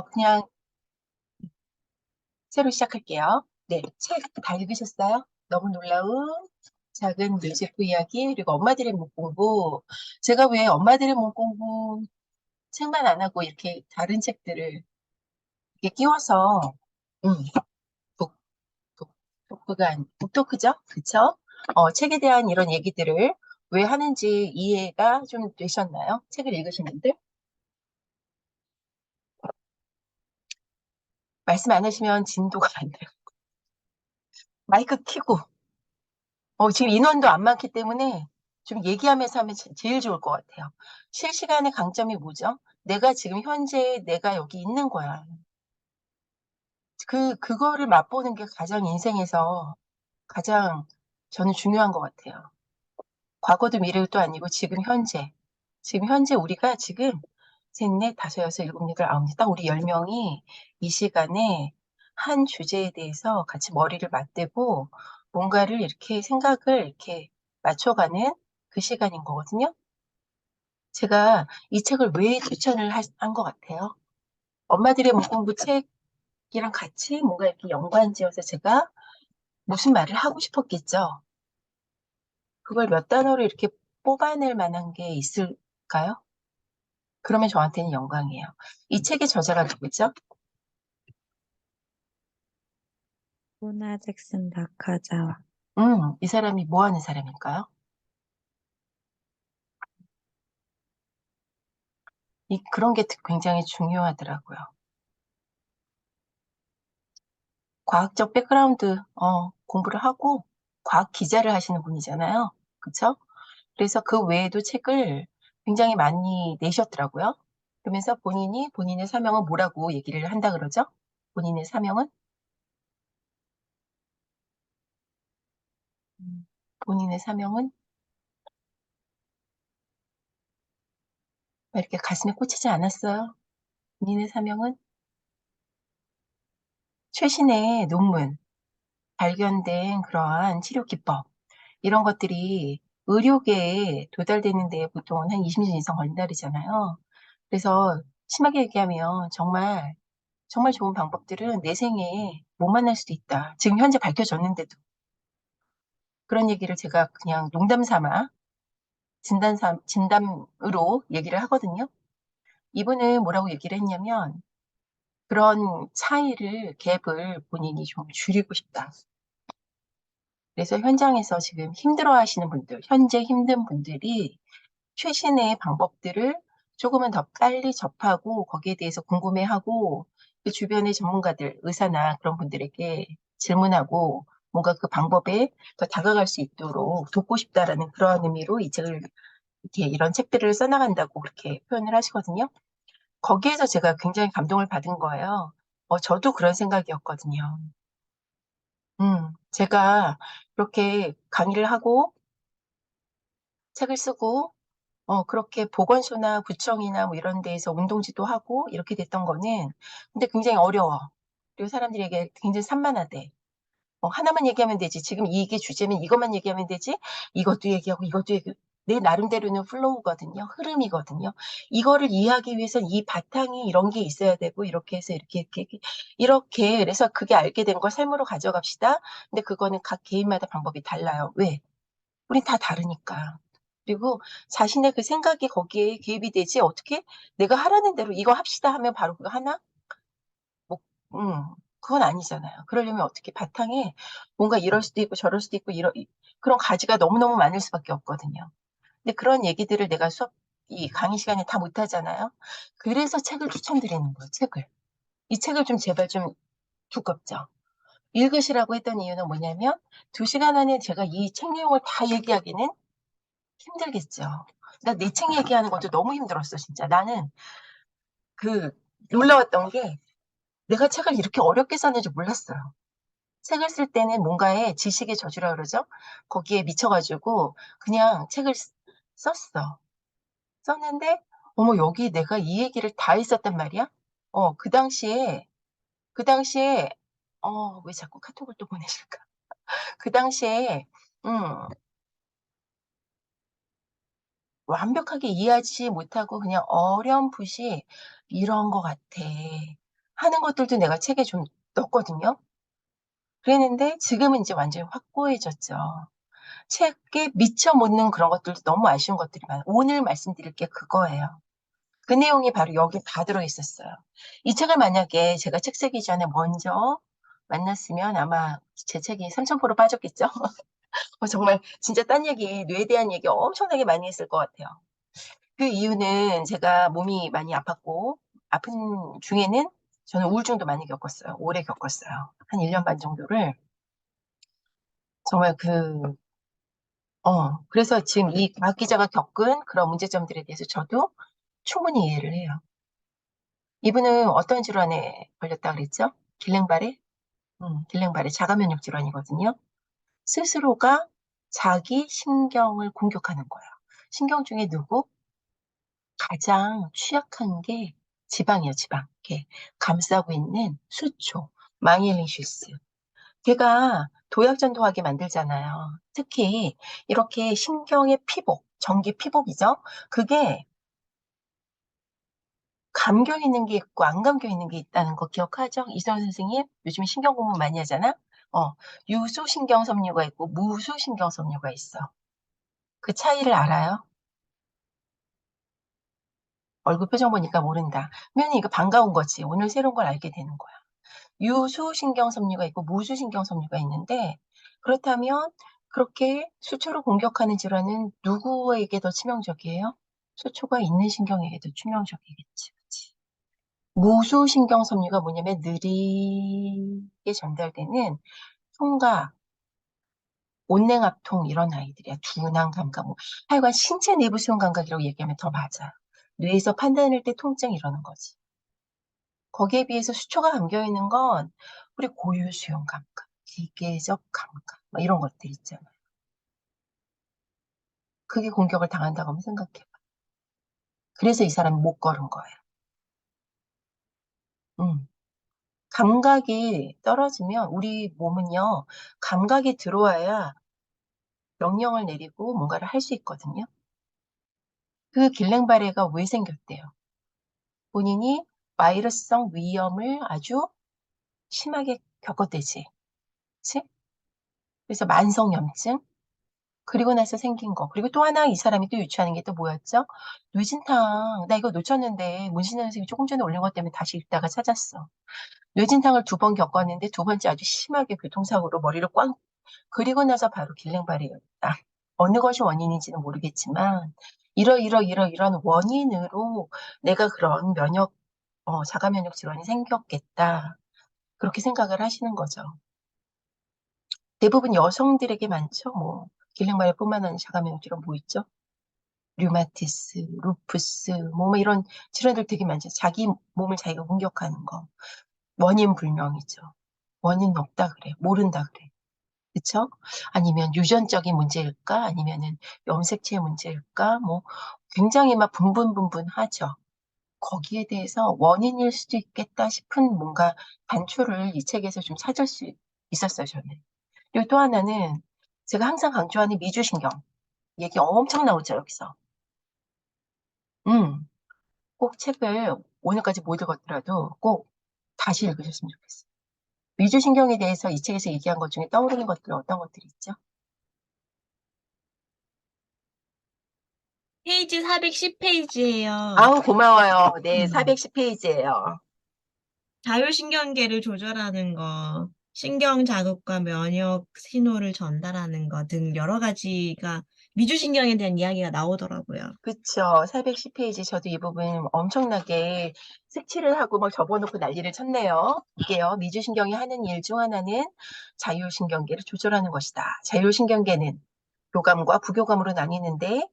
그냥 새로 시작할게요. 네, 책 다 읽으셨어요? 너무 놀라운 작은 뮤직부 이야기, 그리고 엄마들의 문공부. 제가 왜 엄마들의 문공부 책만 안 하고 이렇게 다른 책들을 이렇게 끼워서, 음, 북, 북, 북부가, 북토크죠? 그쵸? 책에 대한 이런 얘기들을 왜 하는지 이해가 좀 되셨나요? 책을 읽으신 분들? 말씀 안 하시면 진도가 안 돼요. 마이크 켜고. 지금 인원도 안 많기 때문에 좀 얘기하면서 하면 제일 좋을 것 같아요. 실시간의 강점이 뭐죠? 내가 지금 현재 내가 여기 있는 거야. 그거를 맛보는 게 가장 인생에서 가장 저는 중요한 것 같아요. 과거도 미래도 아니고 지금 현재. 지금 현재 우리가 지금 셋, 넷, 다섯, 여섯, 일곱, 여덟, 아홉, 딱 우리 10명이 이 시간에 한 주제에 대해서 같이 머리를 맞대고 뭔가를 이렇게 생각을 이렇게 맞춰가는 그 시간인 거거든요. 제가 이 책을 왜 추천을 한 것 같아요? 엄마들의 문공부 책이랑 같이 뭔가 이렇게 연관지어서 제가 무슨 말을 하고 싶었겠죠. 그걸 몇 단어로 이렇게 뽑아낼 만한 게 있을까요? 그러면 저한테는 영광이에요. 이 책의 저자가 누구죠? 모나 잭슨 나카자와. 이 사람이 뭐 하는 사람일까요? 그런 게 굉장히 중요하더라고요. 과학적 백그라운드, 공부를 하고 과학 기자를 하시는 분이잖아요. 그쵸? 그래서 그 외에도 책을 굉장히 많이 내셨더라고요. 그러면서 본인이 본인의 사명은 뭐라고 얘기를 한다 그러죠? 본인의 사명은? 본인의 사명은? 이렇게 가슴에 꽂히지 않았어요. 본인의 사명은? 최신의 논문, 발견된 그러한 치료 기법, 이런 것들이 의료계에 도달되는 데 보통은 한 20년 이상 걸린다 그러잖아요. 그래서 심하게 얘기하면 정말 좋은 방법들은 내 생에 못 만날 수도 있다. 지금 현재 밝혀졌는데도. 그런 얘기를 제가 그냥 농담 삼아 진담으로 얘기를 하거든요. 이분은 뭐라고 얘기를 했냐면 그런 차이를, 갭을 본인이 좀 줄이고 싶다. 그래서 현장에서 지금 힘들어 하시는 분들, 현재 힘든 분들이 최신의 방법들을 조금은 더 빨리 접하고 거기에 대해서 궁금해하고 그 주변의 전문가들, 의사나 그런 분들에게 질문하고 뭔가 그 방법에 더 다가갈 수 있도록 돕고 싶다라는 그런 의미로 이 책을 이렇게 이런 책들을 써나간다고 그렇게 표현을 하시거든요. 거기에서 제가 굉장히 감동을 받은 거예요. 저도 그런 생각이었거든요. 제가 이렇게 강의를 하고 책을 쓰고 그렇게 보건소나 구청이나 뭐 이런 데에서 운동지도 하고 이렇게 됐던 거는 근데 굉장히 어려워. 그리고 사람들에게 굉장히 산만하대. 하나만 얘기하면 되지. 지금 이게 주제면 이것만 얘기하면 되지. 이것도 얘기하고 이것도 얘기하고. 내 나름대로는 플로우거든요. 흐름이거든요. 이거를 이해하기 위해선 이 바탕이 이런 게 있어야 되고 이렇게 해서 이렇게 그래서 그게 알게 된 걸 삶으로 가져갑시다. 근데 그거는 각 개인마다 방법이 달라요. 왜? 우린 다 다르니까. 그리고 자신의 그 생각이 거기에 개입이 되지 어떻게 내가 하라는 대로 이거 합시다 하면 바로 그거 하나? 뭐, 그건 아니잖아요. 그러려면 어떻게 바탕에 뭔가 이럴 수도 있고 저럴 수도 있고 그런 가지가 너무너무 많을 수밖에 없거든요. 근데 그런 얘기들을 내가 이 강의 시간에 다 못하잖아요. 그래서 책을 추천드리는 거예요, 책을. 이 책을 좀 제발 좀 두껍죠. 읽으시라고 했던 이유는 뭐냐면 2시간 안에 제가 이 책 내용을 다 얘기하기는 힘들겠죠. 나 내 책 얘기하는 것도 너무 힘들었어, 진짜. 나는 그 놀라웠던 게 내가 책을 이렇게 어렵게 썼는지 몰랐어요. 책을 쓸 때는 뭔가에 지식의 저주라 그러죠? 거기에 미쳐가지고 그냥 책을 썼어. 썼는데, 어머, 여기 내가 이 얘기를 다 했었단 말이야? 그 당시에, 왜 자꾸 카톡을 또 보내실까? 그 당시에, 음, 완벽하게 이해하지 못하고 그냥 어렴풋이 이런 것 같아. 하는 것들도 내가 책에 좀 넣었거든요. 그랬는데 지금은 이제 완전히 확고해졌죠. 책에 미처 못 넣은 그런 것들도 너무 아쉬운 것들이 많아요. 오늘 말씀드릴 게 그거예요. 그 내용이 바로 여기 다 들어있었어요. 이 책을 만약에 제가 책 쓰기 전에 먼저 만났으면 아마 제 책이 3,000% 빠졌겠죠? 정말 진짜 딴 얘기, 뇌에 대한 얘기 엄청나게 많이 했을 것 같아요. 그 이유는 제가 몸이 많이 아팠고, 아픈 중에는 저는 우울증도 많이 겪었어요. 오래 겪었어요. 한 1년 반 정도를. 정말 그래서 지금 이 박 기자가 겪은 그런 문제점들에 대해서 저도 충분히 이해를 해요. 이분은 어떤 질환에 걸렸다 그랬죠? 길랭바레? 길랭바레 자가 면역 질환이거든요. 스스로가 자기 신경을 공격하는 거예요. 신경 중에 누구? 가장 취약한 게 지방이에요, 지방. 이렇게 감싸고 있는 수초, 마이엘리시스. 걔가 도약전도하게 만들잖아요. 특히 이렇게 신경의 피복, 전기 피복이죠. 그게 감겨 있는 게 있고 안 감겨 있는 게 있다는 거 기억하죠? 이선 선생님 요즘에 신경 공부 많이 하잖아. 어, 유수신경섬유가 있고 무수신경섬유가 있어. 그 차이를 알아요? 얼굴 표정 보니까 모른다. 그러면 이거 반가운 거지. 오늘 새로운 걸 알게 되는 거야. 유수신경섬유가 있고 무수신경섬유가 있는데 그렇다면 그렇게 수초로 공격하는 질환은 누구에게 더 치명적이에요? 수초가 있는 신경에게 더 치명적이겠지. 그치? 무수신경섬유가 뭐냐면 느리게 전달되는 통각, 온냉합통 이런 아이들이야. 둔한 감각, 뭐 하여간 신체 내부 수용 감각이라고 얘기하면 더 맞아. 뇌에서 판단할 때 통증 이러는 거지. 거기에 비해서 수초가 담겨 있는 건 우리 고유 수용 감각, 기계적 감각, 막 이런 것들 있잖아요. 그게 공격을 당한다고 한번 생각해봐. 그래서 이 사람이 못 걸은 거예요. 음. 감각이 떨어지면 우리 몸은요, 감각이 들어와야 명령을 내리고 뭔가를 할 수 있거든요. 그 길랭바레가 왜 생겼대요? 본인이 바이러스성 위염을 아주 심하게 겪었대지. 그치? 그래서 만성염증, 그리고 나서 생긴 거. 그리고 또 하나 이 사람이 또 유추하는 게 또 뭐였죠? 뇌진탕. 나 이거 놓쳤는데 문신혜 선생님이 조금 전에 올린 것 때문에 다시 읽다가 찾았어. 뇌진탕을 2번 겪었는데 2번째 아주 심하게 교통사고로 머리를 꽝. 그리고 나서 바로 길랭바레였다. 어느 것이 원인인지는 모르겠지만 이런 원인으로 내가 그런 자가 면역 질환이 생겼겠다. 그렇게 생각을 하시는 거죠. 대부분 여성들에게 많죠. 뭐 길랭바레뿐만 아니라 자가 면역 질환 뭐 있죠? 류마티스, 루푸스, 뭐 이런 질환들 되게 많죠. 자기 몸을 자기가 공격하는 거. 원인 불명이죠. 원인 없다 그래. 모른다 그래. 그쵸? 아니면 유전적인 문제일까? 아니면은 염색체 문제일까? 뭐 굉장히 막 분분하죠. 거기에 대해서 원인일 수도 있겠다 싶은 뭔가 단초를 이 책에서 좀 찾을 수 있었어요, 저는. 그리고 또 하나는 제가 항상 강조하는 미주신경. 얘기 엄청 나오죠, 여기서. 음, 꼭 책을 오늘까지 못 읽었더라도 꼭 다시 읽으셨으면 좋겠어요. 미주신경에 대해서 이 책에서 얘기한 것 중에 떠오르는 것들 어떤 것들이 있죠? 페이지 410페이지예요. 아우, 고마워요. 네, 음. 410페이지예요. 자율신경계를 조절하는 거, 신경 자극과 면역 신호를 전달하는 거 등 여러 가지가 미주신경에 대한 이야기가 나오더라고요. 그쵸. 410페이지 저도 이 부분 엄청나게 색칠을 하고 막 접어놓고 난리를 쳤네요. 이게요. 미주신경이 하는 일 중 하나는 자율신경계를 조절하는 것이다. 자율신경계는 교감과 부교감으로 나뉘는데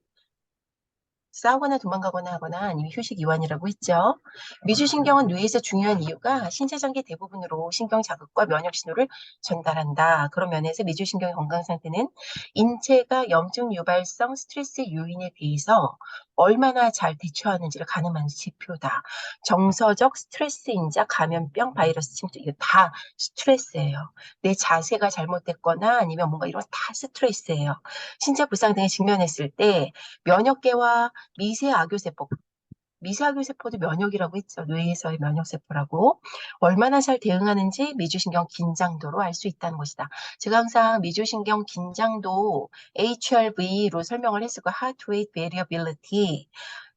싸우거나 도망가거나 하거나 아니면 휴식 이완이라고 했죠. 미주신경은 뇌에서 중요한 이유가 신체 전개 대부분으로 신경 자극과 면역 신호를 전달한다. 그런 면에서 미주신경의 건강 상태는 인체가 염증 유발성 스트레스 요인에 대해서 얼마나 잘 대처하는지를 가늠하는 지표다. 정서적 스트레스인자 감염병 바이러스 침투 이거 다 스트레스예요. 내 자세가 잘못됐거나 아니면 뭔가 이런 거 다 스트레스예요. 신체 불상 등에 직면했을 때 면역계와 미세 악효세포, 미세하교 세포도 면역이라고 했죠. 뇌에서의 면역세포라고. 얼마나 잘 대응하는지 미주신경 긴장도로 알 수 있다는 것이다. 제가 항상 미주신경 긴장도 HRV로 설명을 했을 거예요. Heart Rate Variability.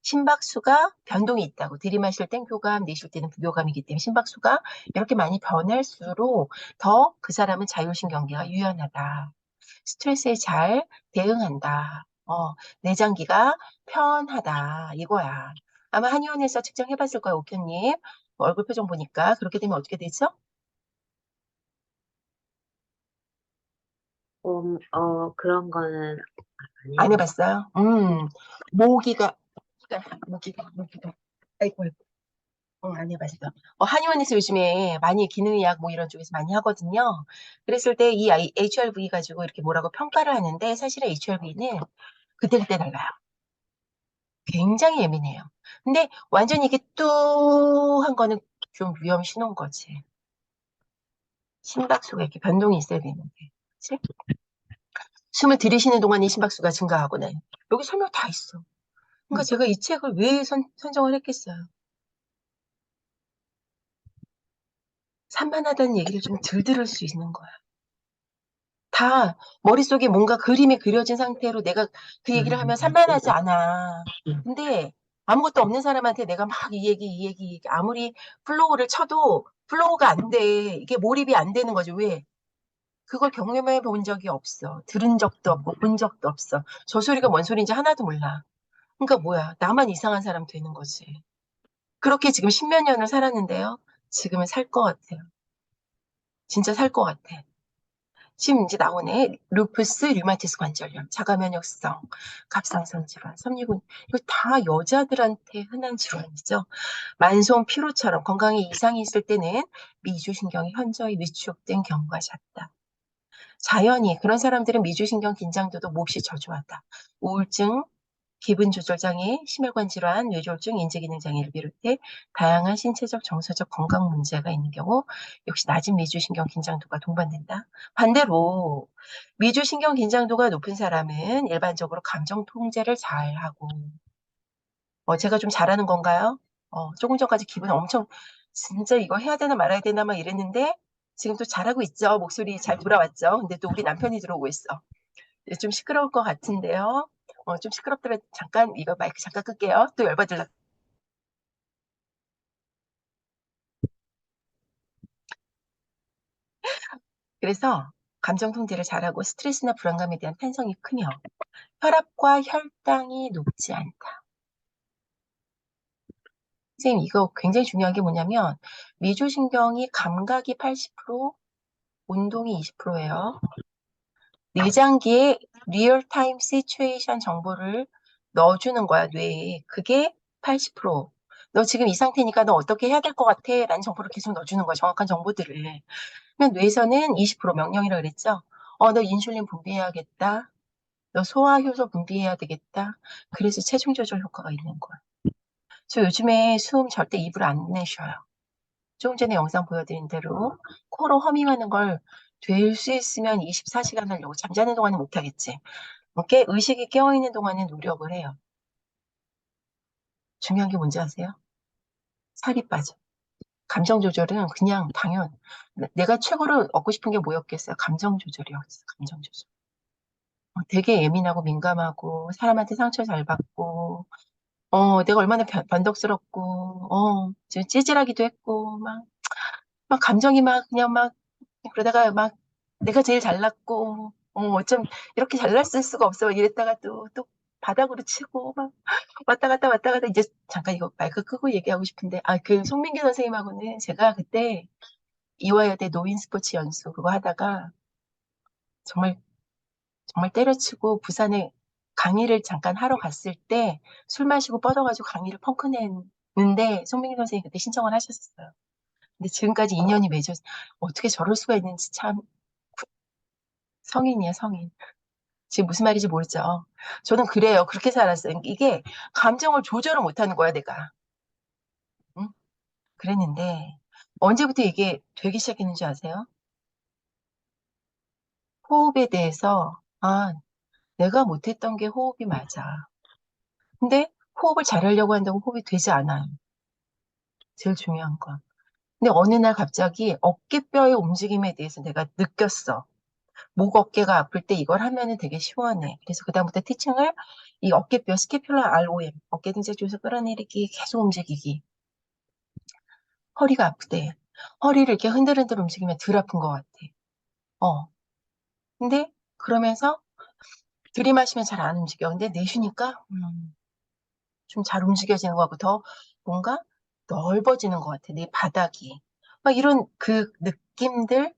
심박수가 변동이 있다고. 들이마실 땐 교감, 내쉴 때는 부교감이기 때문에 심박수가 이렇게 많이 변할수록 더 그 사람은 자율신경계가 유연하다. 스트레스에 잘 대응한다. 내장기가 편하다. 이거야. 아마 한의원에서 측정해봤을 거예요, 옥현님. 얼굴 표정 보니까. 그렇게 되면 어떻게 되죠? 그런 거는 안 안 해봤어요. 해봤어요? 모기가. 아이고, 아이고. 안 해봤어. 한의원에서 요즘에 많이 기능의학 뭐 이런 쪽에서 많이 하거든요. 그랬을 때 이 HRV 가지고 이렇게 뭐라고 평가를 하는데 사실은 HRV는 그때그때 달라요. 굉장히 예민해요. 근데 완전히 이게 뚜한 거는 좀 위험 신호인 거지. 심박수가 이렇게 변동이 있어야 되는데. 그치? 숨을 들이쉬는 동안에 심박수가 증가하고는 여기 설명 다 있어. 그러니까 제가 이 책을 왜 선정을 했겠어요. 산만하다는 얘기를 좀 덜 들을 수 있는 거야. 다 머릿속에 뭔가 그림이 그려진 상태로 내가 그 얘기를 하면 산만하지 않아. 근데 아무것도 없는 사람한테 내가 막 이 얘기, 아무리 플로우를 쳐도 플로우가 안 돼. 이게 몰입이 안 되는 거지. 왜? 그걸 경험해 본 적이 없어. 들은 적도 없고 본 적도 없어. 저 소리가 뭔 소리인지 하나도 몰라. 그러니까 뭐야. 나만 이상한 사람 되는 거지. 그렇게 지금 십몇 년을 살았는데요. 지금은 살 것 같아요. 진짜 살 것 같아. 지금 이제 나오네. 루푸스, 류마티스 관절염, 자가면역성, 갑상선 질환, 섬유군. 이거 다 여자들한테 흔한 질환이죠. 만성 피로처럼 건강에 이상이 있을 때는 미주신경이 현저히 위축된 경우가 잦다. 자연히 그런 사람들은 미주신경 긴장도도 몹시 저조하다. 우울증, 기분 조절 장애, 심혈관 질환, 뇌졸중, 인지기능 장애를 비롯해 다양한 신체적, 정서적 건강 문제가 있는 경우 역시 낮은 미주신경 긴장도가 동반된다. 반대로 미주신경 긴장도가 높은 사람은 일반적으로 감정 통제를 잘하고 제가 좀 잘하는 건가요? 조금 전까지 기분 엄청 진짜 이거 해야 되나 말아야 되나 막 이랬는데 지금 또 잘하고 있죠. 목소리 잘 돌아왔죠. 근데 또 우리 남편이 들어오고 있어. 좀 시끄러울 것 같은데요. 좀 시끄럽더라도 잠깐 이거 마이크 잠깐 끌게요. 또 열받을라. 그래서 감정 통제를 잘하고 스트레스나 불안감에 대한 탄성이 크며 혈압과 혈당이 높지 않다. 선생님 이거 굉장히 중요한 게 뭐냐면 미주신경이 감각이 80%, 운동이 20%예요. 내장기에 리얼타임 시츄에이션 정보를 넣어주는 거야, 뇌에. 그게 80%. 너 지금 이 상태니까 너 어떻게 해야 될 것 같아? 라는 정보를 계속 넣어주는 거야, 정확한 정보들을. 그냥 뇌에서는 20% 명령이라고 그랬죠? 너 인슐린 분비해야겠다. 너 소화효소 분비해야 되겠다. 그래서 체중 조절 효과가 있는 거야. 저 요즘에 숨 절대 입으로 안 내쉬어요. 조금 전에 영상 보여드린 대로 코로 허밍하는 걸 될 수 있으면 24시간 하려고 잠자는 동안은 못하겠지. 의식이 깨어있는 동안은 노력을 해요. 중요한 게 뭔지 아세요? 살이 빠져. 감정 조절은 그냥 당연. 내가 최고로 얻고 싶은 게 뭐였겠어요? 감정 조절이었어. 감정 조절. 되게 예민하고 민감하고 사람한테 상처 잘 받고 내가 얼마나 변덕스럽고 좀 찌질하기도 했고 막 감정이 막 그냥 막 그러다가 막 내가 제일 잘났고 어쩜 이렇게 잘날 수가 없어 이랬다가 또 바닥으로 치고 막 왔다 갔다 이제 잠깐 이거 마이크 끄고 얘기하고 싶은데 그 송민기 선생님하고는 제가 그때 이화여대 노인 스포츠 연수 그거 하다가 정말 정말 때려치고 부산에 강의를 잠깐 하러 갔을 때 술 마시고 뻗어가지고 강의를 펑크 냈는데 송민기 선생님이 그때 신청을 하셨어요. 근데 지금까지 인연이 맺어서 어떻게 저럴 수가 있는지 참 성인이에요, 성인. 지금 무슨 말인지 모르죠. 저는 그래요. 그렇게 살았어요. 이게 감정을 조절을 못하는 거야, 내가. 응? 그랬는데 언제부터 이게 되기 시작했는지 아세요? 호흡에 대해서 내가 못했던 게 호흡이 맞아. 근데 호흡을 잘하려고 한다고 호흡이 되지 않아요. 제일 중요한 건. 근데 어느 날 갑자기 어깨뼈의 움직임에 대해서 내가 느꼈어. 목 어깨가 아플 때 이걸 하면은 되게 시원해. 그래서 그다음부터 티칭을 이 어깨뼈 스캐퓰라 ROM, 어깨 등짝 쪽에서 끌어내리기, 계속 움직이기. 허리가 아프대. 허리를 이렇게 흔들흔들 움직이면 덜 아픈 것 같아. 어. 근데 그러면서 들이마시면 잘 안 움직여. 근데 내쉬니까 좀 잘 움직여지는 것 같고 더 뭔가 넓어지는 것 같아. 내 바닥이. 막 이런 그 느낌들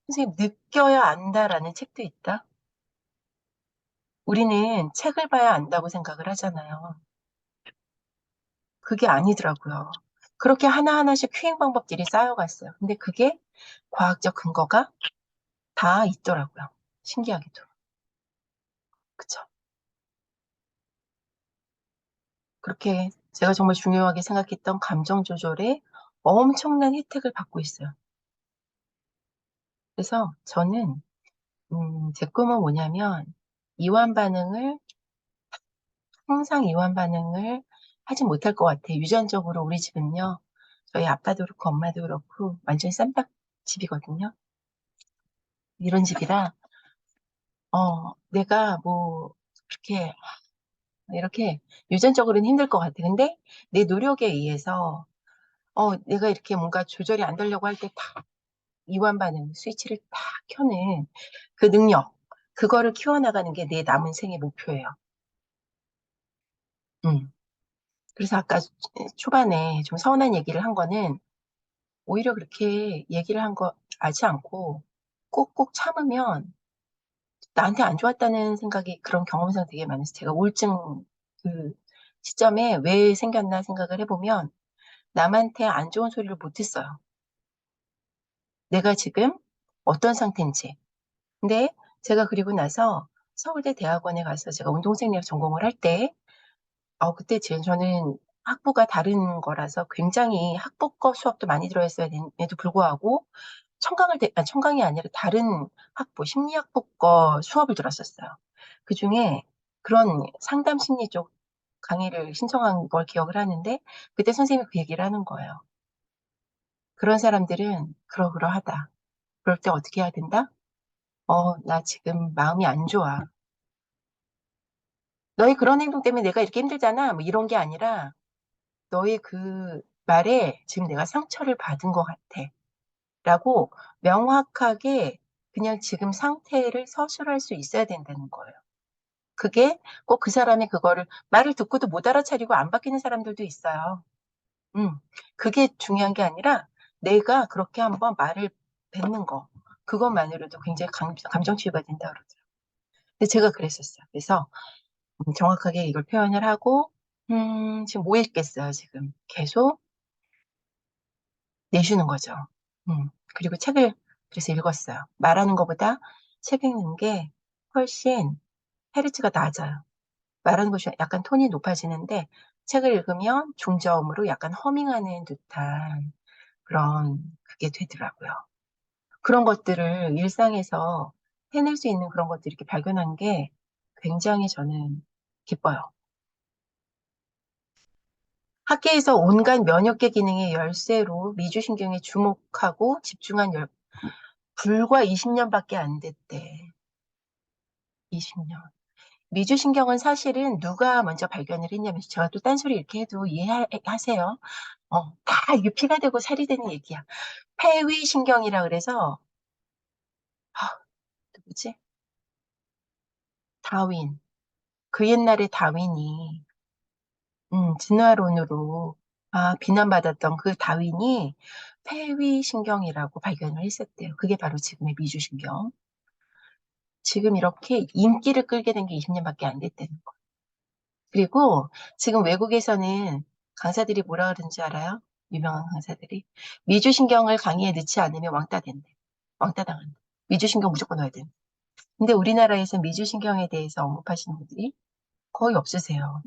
선생님 느껴야 안다라는 책도 있다. 우리는 책을 봐야 안다고 생각을 하잖아요. 그게 아니더라고요. 그렇게 하나하나씩 큐잉 방법들이 쌓여갔어요. 근데 그게 과학적 근거가 다 있더라고요. 신기하게도. 그쵸? 그렇게 제가 정말 중요하게 생각했던 감정 조절에 엄청난 혜택을 받고 있어요. 그래서 저는 제 꿈은 뭐냐면 이완 반응을 항상 이완 반응을 하지 못할 것 같아요. 유전적으로 우리 집은요. 저희 아빠도 그렇고 엄마도 그렇고 완전히 쌈박 집이거든요. 이런 집이라 내가 뭐 그렇게 이렇게 유전적으로는 힘들 것 같아. 근데 내 노력에 의해서 내가 이렇게 뭔가 조절이 안 되려고 할 때 딱 이완 반응 스위치를 딱 켜는 그 능력 그거를 키워나가는 게 내 남은 생의 목표예요. 음. 그래서 아까 초반에 좀 서운한 얘기를 한 거는 오히려 그렇게 얘기를 한 거 하지 않고 꼭꼭 참으면 나한테 안 좋았다는 생각이 그런 경험상 되게 많아서 제가 우울증 그 시점에 왜 생겼나 생각을 해보면 남한테 안 좋은 소리를 못 했어요. 내가 지금 어떤 상태인지. 근데 제가 그리고 나서 서울대 대학원에 가서 제가 운동생리학 전공을 할 때, 그때 저는 학부가 다른 거라서 굉장히 학부 거 수업도 많이 들어있어야 됨에도 불구하고 청강이 아니라 다른 학부, 심리학부 거 수업을 들었었어요. 그 중에 그런 상담 심리 쪽 강의를 신청한 걸 기억을 하는데, 그때 선생님이 그 얘기를 하는 거예요. 그런 사람들은 그러그러하다. 그럴 때 어떻게 해야 된다? 나 지금 마음이 안 좋아. 너의 그런 행동 때문에 내가 이렇게 힘들잖아. 뭐 이런 게 아니라 너의 그 말에 지금 내가 상처를 받은 것 같아. 라고 명확하게 그냥 지금 상태를 서술할 수 있어야 된다는 거예요. 그게 꼭 그 사람이 그거를 말을 듣고도 못 알아차리고 안 바뀌는 사람들도 있어요. 음, 그게 중요한 게 아니라 내가 그렇게 한번 말을 뱉는 거. 그것만으로도 굉장히 감정 치유가 된다 그러더라고요. 근데 제가 그랬었어요. 그래서 정확하게 이걸 표현을 하고 지금 뭐 읽겠어요, 지금. 계속 내쉬는 거죠. 그리고 책을 그래서 읽었어요. 말하는 것보다 책 읽는 게 훨씬 헤르츠가 낮아요. 말하는 것이 약간 톤이 높아지는데 책을 읽으면 중저음으로 약간 허밍하는 듯한 그런 그게 되더라고요. 그런 것들을 일상에서 해낼 수 있는 그런 것들 이렇게 발견한 게 굉장히 저는 기뻐요. 학계에서 온갖 면역계 기능의 열쇠로 미주신경에 주목하고 집중한 불과 20년밖에 안 됐대. 20년. 미주신경은 사실은 누가 먼저 발견을 했냐면 제가 또 딴소리 이렇게 해도 이해하세요. 다 이게 피가 되고 살이 되는 얘기야. 폐위신경이라 그래서 아, 누구지? 다윈. 그 옛날에 다윈이 진화론으로 비난받았던 그 다윈이 폐위신경이라고 발견을 했었대요. 그게 바로 지금의 미주신경. 지금 이렇게 인기를 끌게 된 게 20년밖에 안 됐다는 거. 그리고 지금 외국에서는 강사들이 뭐라 그러는지 알아요? 유명한 강사들이. 미주신경을 강의에 넣지 않으면 왕따 된대. 왕따 당한다. 미주신경 무조건 넣어야 된대. 근데 우리나라에서 미주신경에 대해서 언급하시는 분들이 거의 없으세요.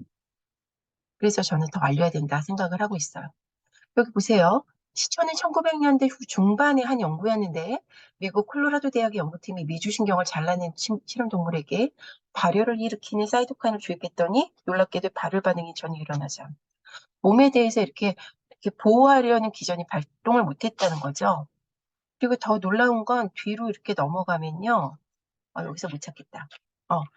그래서 저는 더 알려야 된다 생각을 하고 있어요. 여기 보세요. 시초는 1900년대 중반의 한 연구였는데 미국 콜로라도 대학의 연구팀이 미주신경을 잘라낸 실험 동물에게 발열을 일으키는 사이토카인을 주입했더니 놀랍게도 발열 반응이 전혀 일어나지 않고 몸에 대해서 이렇게 보호하려는 기전이 발동을 못했다는 거죠. 그리고 더 놀라운 건 뒤로 이렇게 넘어가면요. 여기서 못 찾겠다.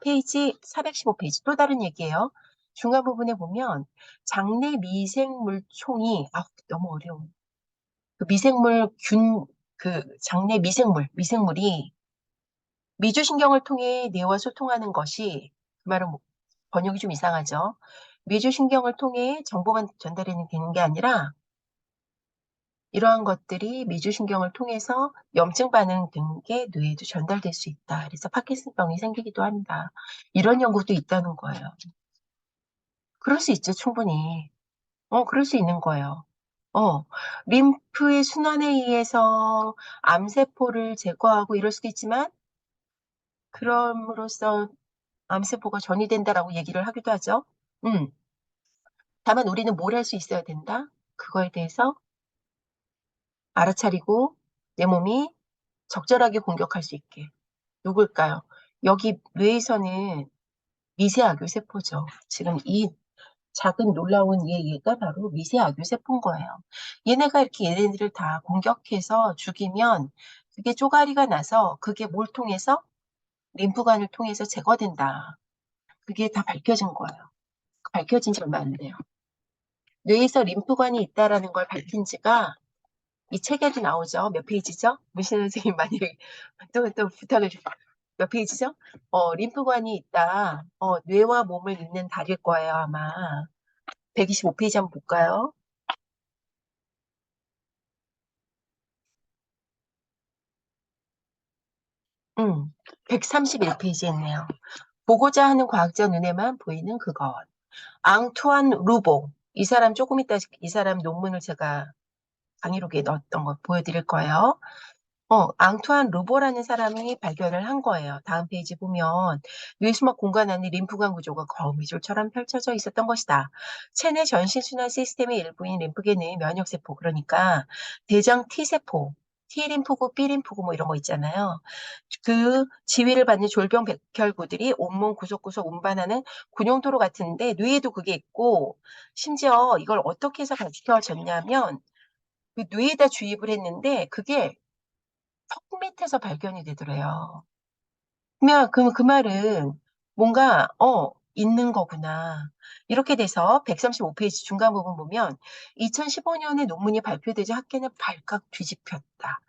페이지 415페이지 또 다른 얘기예요. 중간 부분에 보면 장내 미생물 총이 너무 어려워. 그 장내 미생물이 미주신경을 통해 뇌와 소통하는 것이 그 말은 번역이 좀 이상하죠. 미주신경을 통해 정보만 전달이 되는 게 아니라 이러한 것들이 미주신경을 통해서 염증 반응 등 게 뇌에도 전달될 수 있다. 그래서 파킨슨병이 생기기도 한다. 이런 연구도 있다는 거예요. 그럴 수 있죠, 충분히. 그럴 수 있는 거예요. 림프의 순환에 의해서 암세포를 제거하고 이럴 수도 있지만, 그럼으로써 암세포가 전이된다라고 얘기를 하기도 하죠. 다만 우리는 뭘 할 수 있어야 된다? 그거에 대해서 알아차리고 내 몸이 적절하게 공격할 수 있게. 누굴까요? 여기 뇌에서는 미세아교 세포죠. 지금 이 작은 놀라운 얘가 바로 미세아교 세포인 거예요. 얘네가 이렇게 얘네들을 다 공격해서 죽이면 그게 쪼가리가 나서 그게 뭘 통해서? 림프관을 통해서 제거된다. 그게 다 밝혀진 거예요. 밝혀진 지 얼마 안 돼요. 뇌에서 림프관이 있다라는 걸 밝힌 지가 이 책에도 나오죠. 몇 페이지죠? 문신 선생님 많이 또 부탁을 몇 페이지죠? 림프관이 있다. 뇌와 몸을 잇는 다리일 거예요, 아마. 125페이지 한번 볼까요? 131페이지에 있네요. 보고자 하는 과학자 눈에만 보이는 그것. 앙투안 루보. 이 사람 조금 이따 이 사람 논문을 제가 강의록에 넣었던 거 보여드릴 거예요. 앙투안 루보라는 사람이 발견을 한 거예요. 다음 페이지 보면 뇌수막 공간 안에 림프관 구조가 거미줄처럼 펼쳐져 있었던 것이다. 체내 전신순환 시스템의 일부인 림프계는 면역세포, 그러니까 대장 T세포, T림프구, B림프구 뭐 이런 거 있잖아요. 그 지위를 받는 졸병 백혈구들이 온몸 구석구석 운반하는 군용도로 같은데 뇌에도 그게 있고 심지어 이걸 어떻게 해서 밝혀졌냐면 그 뇌에다 주입을 했는데 그게 턱 밑에서 발견이 되더래요. 그러면 그 말은 뭔가 있는 거구나. 이렇게 돼서 135페이지 중간 부분 보면 2015년에 논문이 발표되자 학계는 발칵 뒤집혔다.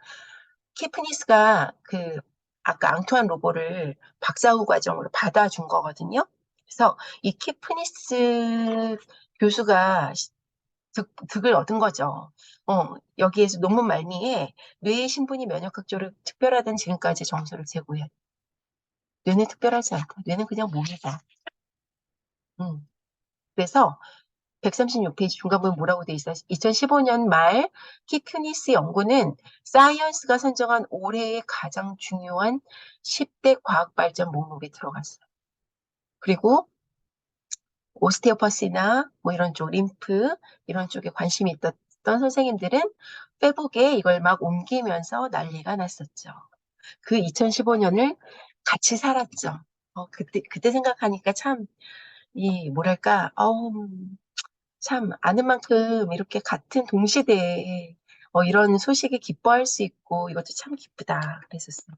키프니스가 아까 앙투안 로보를 박사후 과정으로 받아준 거거든요. 그래서 이 키프니스 교수가 득을 얻은 거죠. 여기에서 논문 말미에 뇌의 신분이 면역학적으로 특별하다는 지금까지 정설을 제고해. 뇌는 특별하지 않다. 뇌는 그냥 몸이다. 그래서 136페이지 중간부분 뭐라고 돼 있어요? 2015년 말 키큐니스 연구는 사이언스가 선정한 올해의 가장 중요한 10대 과학 발전 목록에 들어갔어요. 그리고 오스테오퍼시나 뭐 이런 쪽 림프 이런 쪽에 관심이 있었던 선생님들은 페북에 이걸 막 옮기면서 난리가 났었죠. 그 2015년을 같이 살았죠. 그때 생각하니까 참, 뭐랄까, 참, 아는 만큼 이렇게 같은 동시대에 이런 소식에 기뻐할 수 있고 이것도 참 기쁘다. 그랬었어요.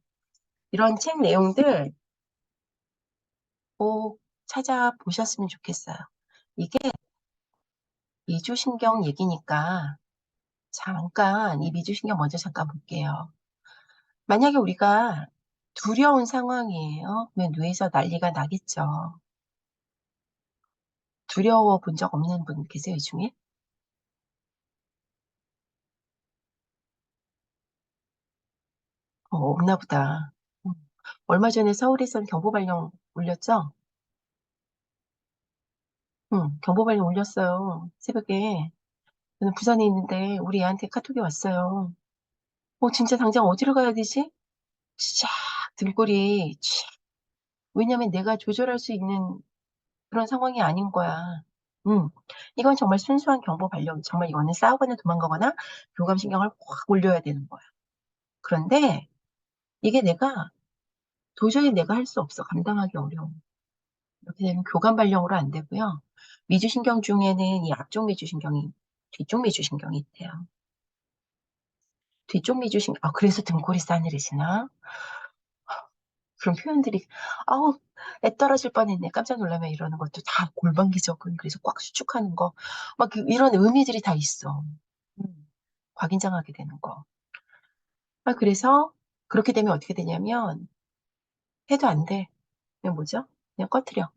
이런 책 내용들 꼭 찾아보셨으면 좋겠어요. 이게 미주신경 얘기니까 잠깐 이 미주신경 먼저 잠깐 볼게요. 만약에 우리가 두려운 상황이에요. 그러면 뇌에서 난리가 나겠죠. 두려워 본 적 없는 분 계세요, 이 중에? 없나 보다. 음. 얼마 전에 서울에선 경보 발령 울렸죠? 경보 발령 울렸어요. 새벽에. 저는 부산에 있는데 우리 애한테 카톡이 왔어요. 진짜 당장 어디로 가야 되지? 쫙 등골이 쫙. 왜냐면 내가 조절할 수 있는 그런 상황이 아닌 거야. 이건 정말 순수한 경보 발령. 정말 이거는 싸우거나 도망가거나 교감신경을 확 올려야 되는 거야. 그런데 이게 도저히 내가 할 수 없어. 감당하기 어려워. 이렇게 되면 교감 발령으로 안 되고요. 미주신경 중에는 이 앞쪽 미주신경이, 뒤쪽 미주신경이 있대요. 뒤쪽 미주신경, 그래서 등골이 싸늘해지나? 그런 표현들이, 아우, 애 떨어질 뻔했네. 깜짝 놀라면 이러는 것도 다 골반기적은, 그래서 꽉 수축하는 거. 막 이런 의미들이 다 있어. 곽인장하게 되는 거. 그래서 그렇게 되면 어떻게 되냐면, 해도 안 돼. 그냥 뭐죠? 그냥 꺼트려.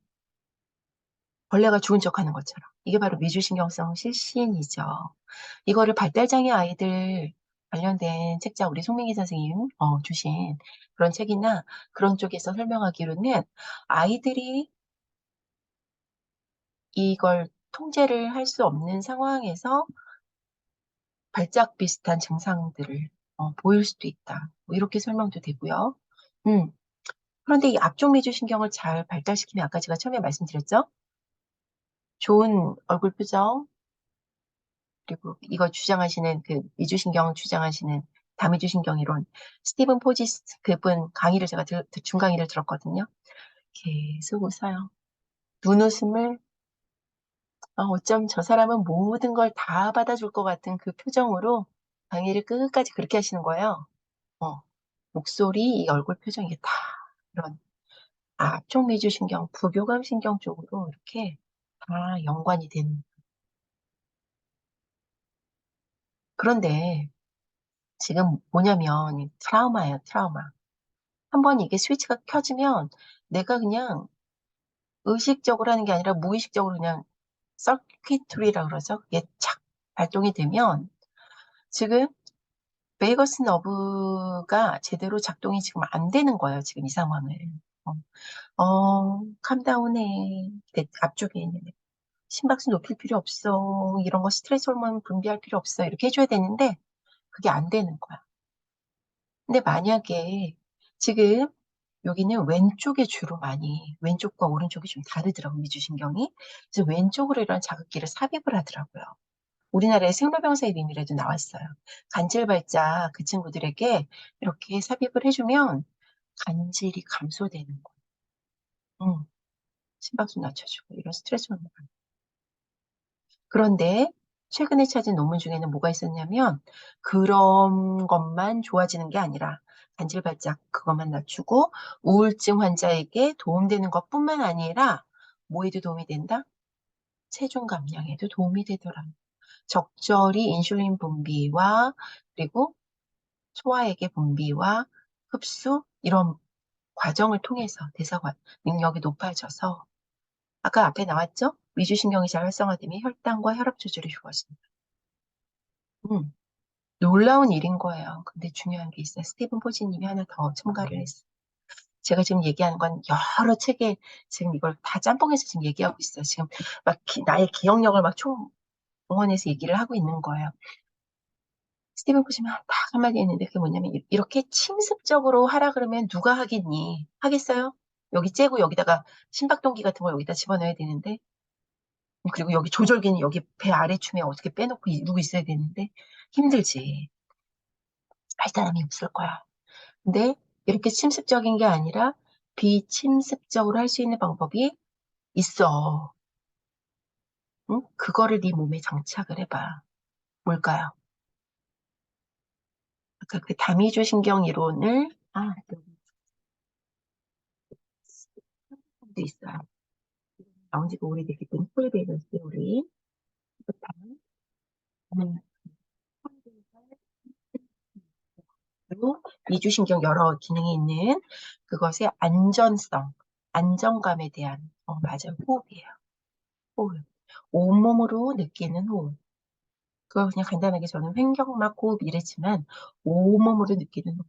벌레가 죽은 척 하는 것처럼. 이게 바로 미주신경성 실신이죠. 이거를 발달장애 아이들 관련된 책자 우리 송민기 선생님 주신 그런 책이나 그런 쪽에서 설명하기로는 아이들이 이걸 통제를 할 수 없는 상황에서 발작 비슷한 증상들을 보일 수도 있다. 뭐 이렇게 설명도 되고요. 음, 그런데 이 앞쪽 미주신경을 잘 발달시키면 아까 제가 처음에 말씀드렸죠? 좋은 얼굴 표정, 그리고 이거 주장하시는 그 미주신경 주장하시는 다미주신경 이론 스티븐 포지스 그분 강의를 제가 중강의를 들었거든요. 계속 웃어요. 눈웃음을 어쩜 저 사람은 모든 걸 다 받아줄 것 같은 그 표정으로 강의를 끝까지 그렇게 하시는 거예요. 어, 목소리, 이 얼굴 표정 이게 다 이런 앞쪽 미주신경, 부교감 신경 쪽으로 이렇게 다 연관이 되는. 그런데 지금 뭐냐면 이 트라우마예요, 트라우마. 한번 이게 스위치가 켜지면 내가 그냥 의식적으로 하는 게 아니라 무의식적으로 그냥 서큐이트리라고 그러죠. 그게 착 발동이 되면 지금 베이거스 너브가 제대로 작동이 지금 안 되는 거예요. 지금 이 상황을. 캄다운해. 앞쪽에 있는 애. 심박수 높일 필요 없어. 이런 거 스트레스 호르몬 분비할 필요 없어. 이렇게 해줘야 되는데 그게 안 되는 거야. 근데 만약에 지금 여기는 왼쪽에 주로 많이 왼쪽과 오른쪽이 좀 다르더라고요. 미주신경이. 그래서 왼쪽으로 이런 자극기를 삽입을 하더라고요. 우리나라의 생로병사의 의미라도 나왔어요. 간질발작 그 친구들에게 이렇게 삽입을 해주면 간질이 감소되는 거예요. 심박수 낮춰주고 이런 스트레스 호르몬. 그런데 최근에 찾은 논문 중에는 뭐가 있었냐면 그런 것만 좋아지는 게 아니라 간질발작 그것만 낮추고 우울증 환자에게 도움되는 것뿐만 아니라 뭐에도 도움이 된다? 체중 감량에도 도움이 되더라. 적절히 인슐린 분비와 그리고 소화액의 분비와 흡수 이런 과정을 통해서 능력이 높아져서 아까 앞에 나왔죠? 위주신경이 잘 활성화되면 혈당과 혈압 조절이 좋아진다. 음, 놀라운 일인 거예요. 근데 중요한 게 있어요. 스티븐 포지님이 하나 더 첨가를 했어요. 제가 지금 얘기하는 건 여러 책에 지금 이걸 다 짬뽕해서 지금 얘기하고 있어요. 지금 막 나의 기억력을 막 총동원해서 얘기를 하고 있는 거예요. 스티븐 포지만 딱 한마디 했는데 그게 뭐냐면 이렇게 침습적으로 하라 그러면 누가 하겠니? 하겠어요? 여기 째고 여기다가 심박동기 같은 걸 여기다 집어넣어야 되는데 그리고 여기 조절기는 여기 배 아래춤에 어떻게 빼놓고 이러고 있어야 되는데 힘들지. 할 사람이 없을 거야. 근데 이렇게 침습적인 게 아니라 비침습적으로 할 수 있는 방법이 있어. 응? 그거를 네 몸에 장착을 해봐. 뭘까요? 아까 그 다미주 신경 이론을 여기 있어요. 나온 지가 오래됐기 때문에 폴리베이거스 우리 그리고 이주신경 여러 기능이 있는 그것의 안전성, 안정감에 대한 맞아요. 호흡이에요. 호흡. 온몸으로 느끼는 호흡. 그걸 그냥 간단하게 저는 횡격막 호흡 이랬지만 온몸으로 느끼는 호흡.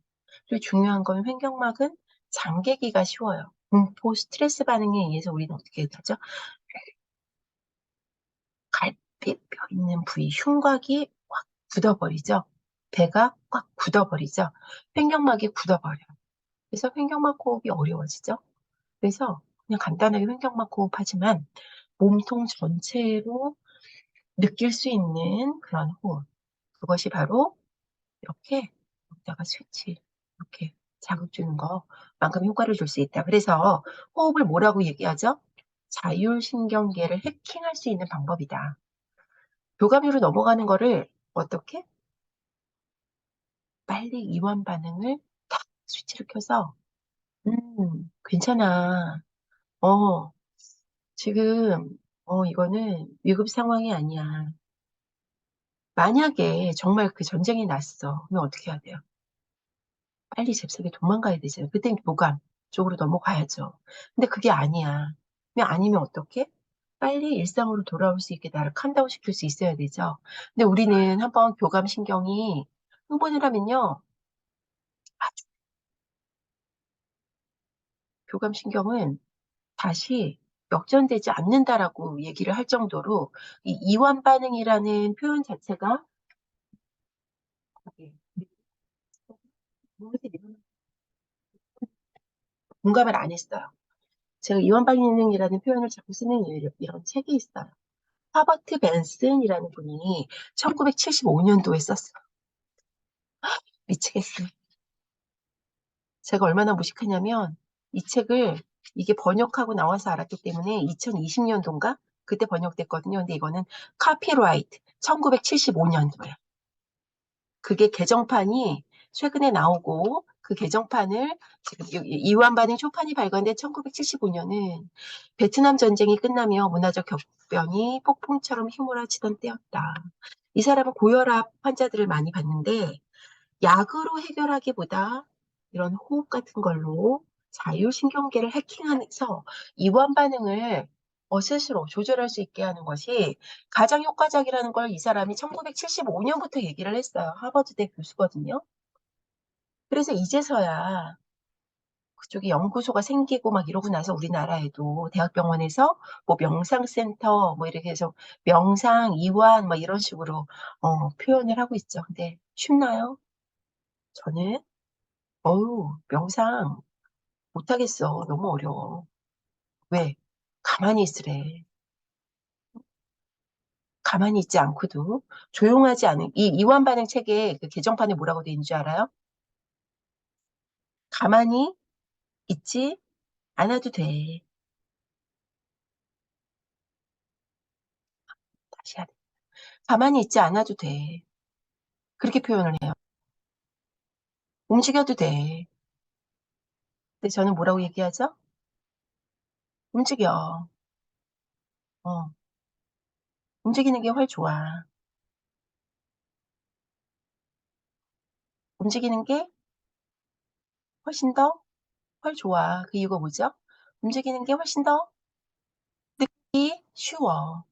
그리고 중요한 건 횡격막은 잠개기가 쉬워요. 공포 스트레스 반응에 의해서 우리는 어떻게 되죠? 갈비뼈 있는 부위, 흉곽이 확 굳어버리죠. 배가 꽉 굳어버리죠. 횡격막이 굳어버려요. 그래서 횡격막 호흡이 어려워지죠. 그래서 그냥 간단하게 횡격막 호흡하지만 몸통 전체로 느낄 수 있는 그런 호흡. 그것이 바로 이렇게 여기다가 스위치 이렇게 자극 주는 거만큼 효과를 줄 수 있다. 그래서 호흡을 뭐라고 얘기하죠? 자율신경계를 해킹할 수 있는 방법이다. 교감으로 넘어가는 거를 어떻게? 빨리 이완 반응을 탁 스위치를 켜서 괜찮아. 어, 지금 이거는 위급 상황이 아니야. 만약에 정말 그 전쟁이 났어. 그러면 어떻게 해야 돼요? 빨리 잽싸게 도망가야 되잖아요. 그땐 교감 쪽으로 넘어가야죠. 근데 그게 아니야. 그냥 아니면 어떻게? 빨리 일상으로 돌아올 수 있게 나를 캄다운 시킬 수 있어야 되죠. 근데 우리는 한번 교감 신경이 흥분을 하면요. 아주 교감 신경은 다시 역전되지 않는다라고 얘기를 할 정도로 이 이완 반응이라는 표현 자체가 공감을 안 했어요. 제가 이완 반응이라는 표현을 자꾸 쓰는 이유 이런 책이 있어요. 하버트 벤슨이라는 분이 1975년도에 썼어요. 미치겠어요. 제가 얼마나 무식하냐면 이 책을 이게 번역하고 나와서 알았기 때문에 2020년도인가? 그때 번역됐거든요. 근데 이거는 카피라이트 1975년도에. 그게 개정판이 최근에 나오고 그 개정판을 지금 이완 반응 초판이 발간된 1975년은 베트남 전쟁이 끝나며 문화적 격변이 폭풍처럼 휘몰아치던 때였다. 이 사람은 고혈압 환자들을 많이 봤는데 약으로 해결하기보다 이런 호흡 같은 걸로 자율신경계를 해킹하면서 이완 반응을 스스로 조절할 수 있게 하는 것이 가장 효과적이라는 걸 이 사람이 1975년부터 얘기를 했어요. 하버드대 교수거든요. 그래서 이제서야 그쪽에 연구소가 생기고 막 이러고 나서 우리나라에도 대학병원에서 뭐 명상센터 뭐 이렇게 해서 명상, 이완 뭐 이런 식으로 표현을 하고 있죠. 근데 쉽나요? 저는 명상 못하겠어. 너무 어려워. 왜? 가만히 있으래. 가만히 있지 않고도 조용하지 않은 이 이완 반응 책의 그 개정판에 뭐라고 돼 있는 줄 알아요? 가만히 있지 않아도 돼. 다시 해야 돼. 가만히 있지 않아도 돼. 그렇게 표현을 해요. 움직여도 돼. 근데 저는 뭐라고 얘기하죠? 움직여. 어, 움직이는 게 훨 좋아. 움직이는 게 훨씬 더 훨 좋아. 그 이유가 뭐죠? 움직이는 게 훨씬 더 듣기 쉬워.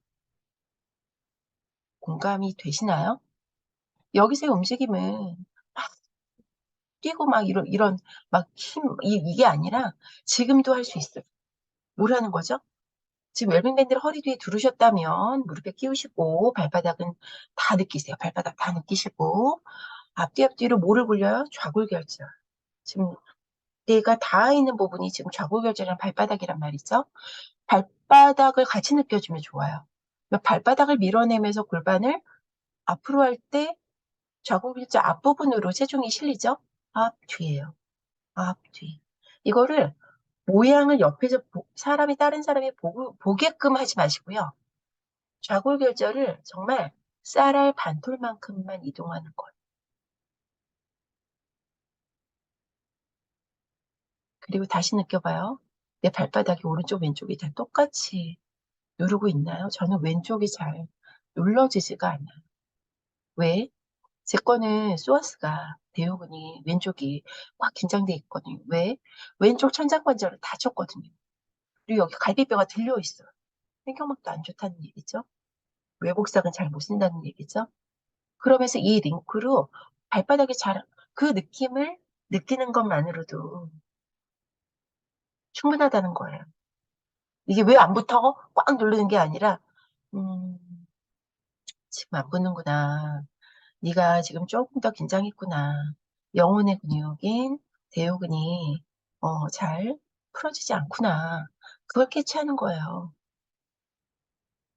공감이 되시나요? 여기서의 움직임은 막 뛰고 막 이런 막 이게 아니라 지금도 할 수 있어요. 뭐라는 거죠? 지금 웰빙밴드를 허리 뒤에 두르셨다면 무릎에 끼우시고 발바닥은 다 느끼세요. 발바닥 다 느끼시고 앞뒤로 뭐를 굴려요? 좌골결절. 지금 내가 닿아 있는 부분이 지금 좌골결절이랑 발바닥이란 말이죠. 발바닥을 같이 느껴주면 좋아요. 그러니까 발바닥을 밀어내면서 골반을 앞으로 할 때 좌골결절 앞부분으로 체중이 실리죠. 앞, 뒤에요. 앞, 뒤. 이거를 모양을 옆에서 사람이 다른 사람이 보게끔 하지 마시고요. 좌골결절을 정말 쌀알 반톨만큼만 이동하는 거예요. 그리고 다시 느껴봐요. 내 발바닥이 오른쪽 왼쪽이 다 똑같이 누르고 있나요? 저는 왼쪽이 잘 눌러지지가 않아요. 왜? 제 거는 소아스가 대요근이 왼쪽이 꽉 긴장돼 있거든요. 왜? 왼쪽 천장관절을 다쳤거든요. 그리고 여기 갈비뼈가 들려 있어요. 횡격막도 안 좋다는 얘기죠. 외복상은 잘 못 쓴다는 얘기죠. 그러면서 이 링크로 발바닥이 잘, 그 느낌을 느끼는 것만으로도 충분하다는 거예요. 이게 왜 안 붙어? 꽉 누르는 게 아니라, 음, 지금 안 붙는구나. 네가 지금 조금 더 긴장했구나. 영혼의 근육인 대요근이 잘 풀어지지 않구나. 그걸 캐치하는 거예요.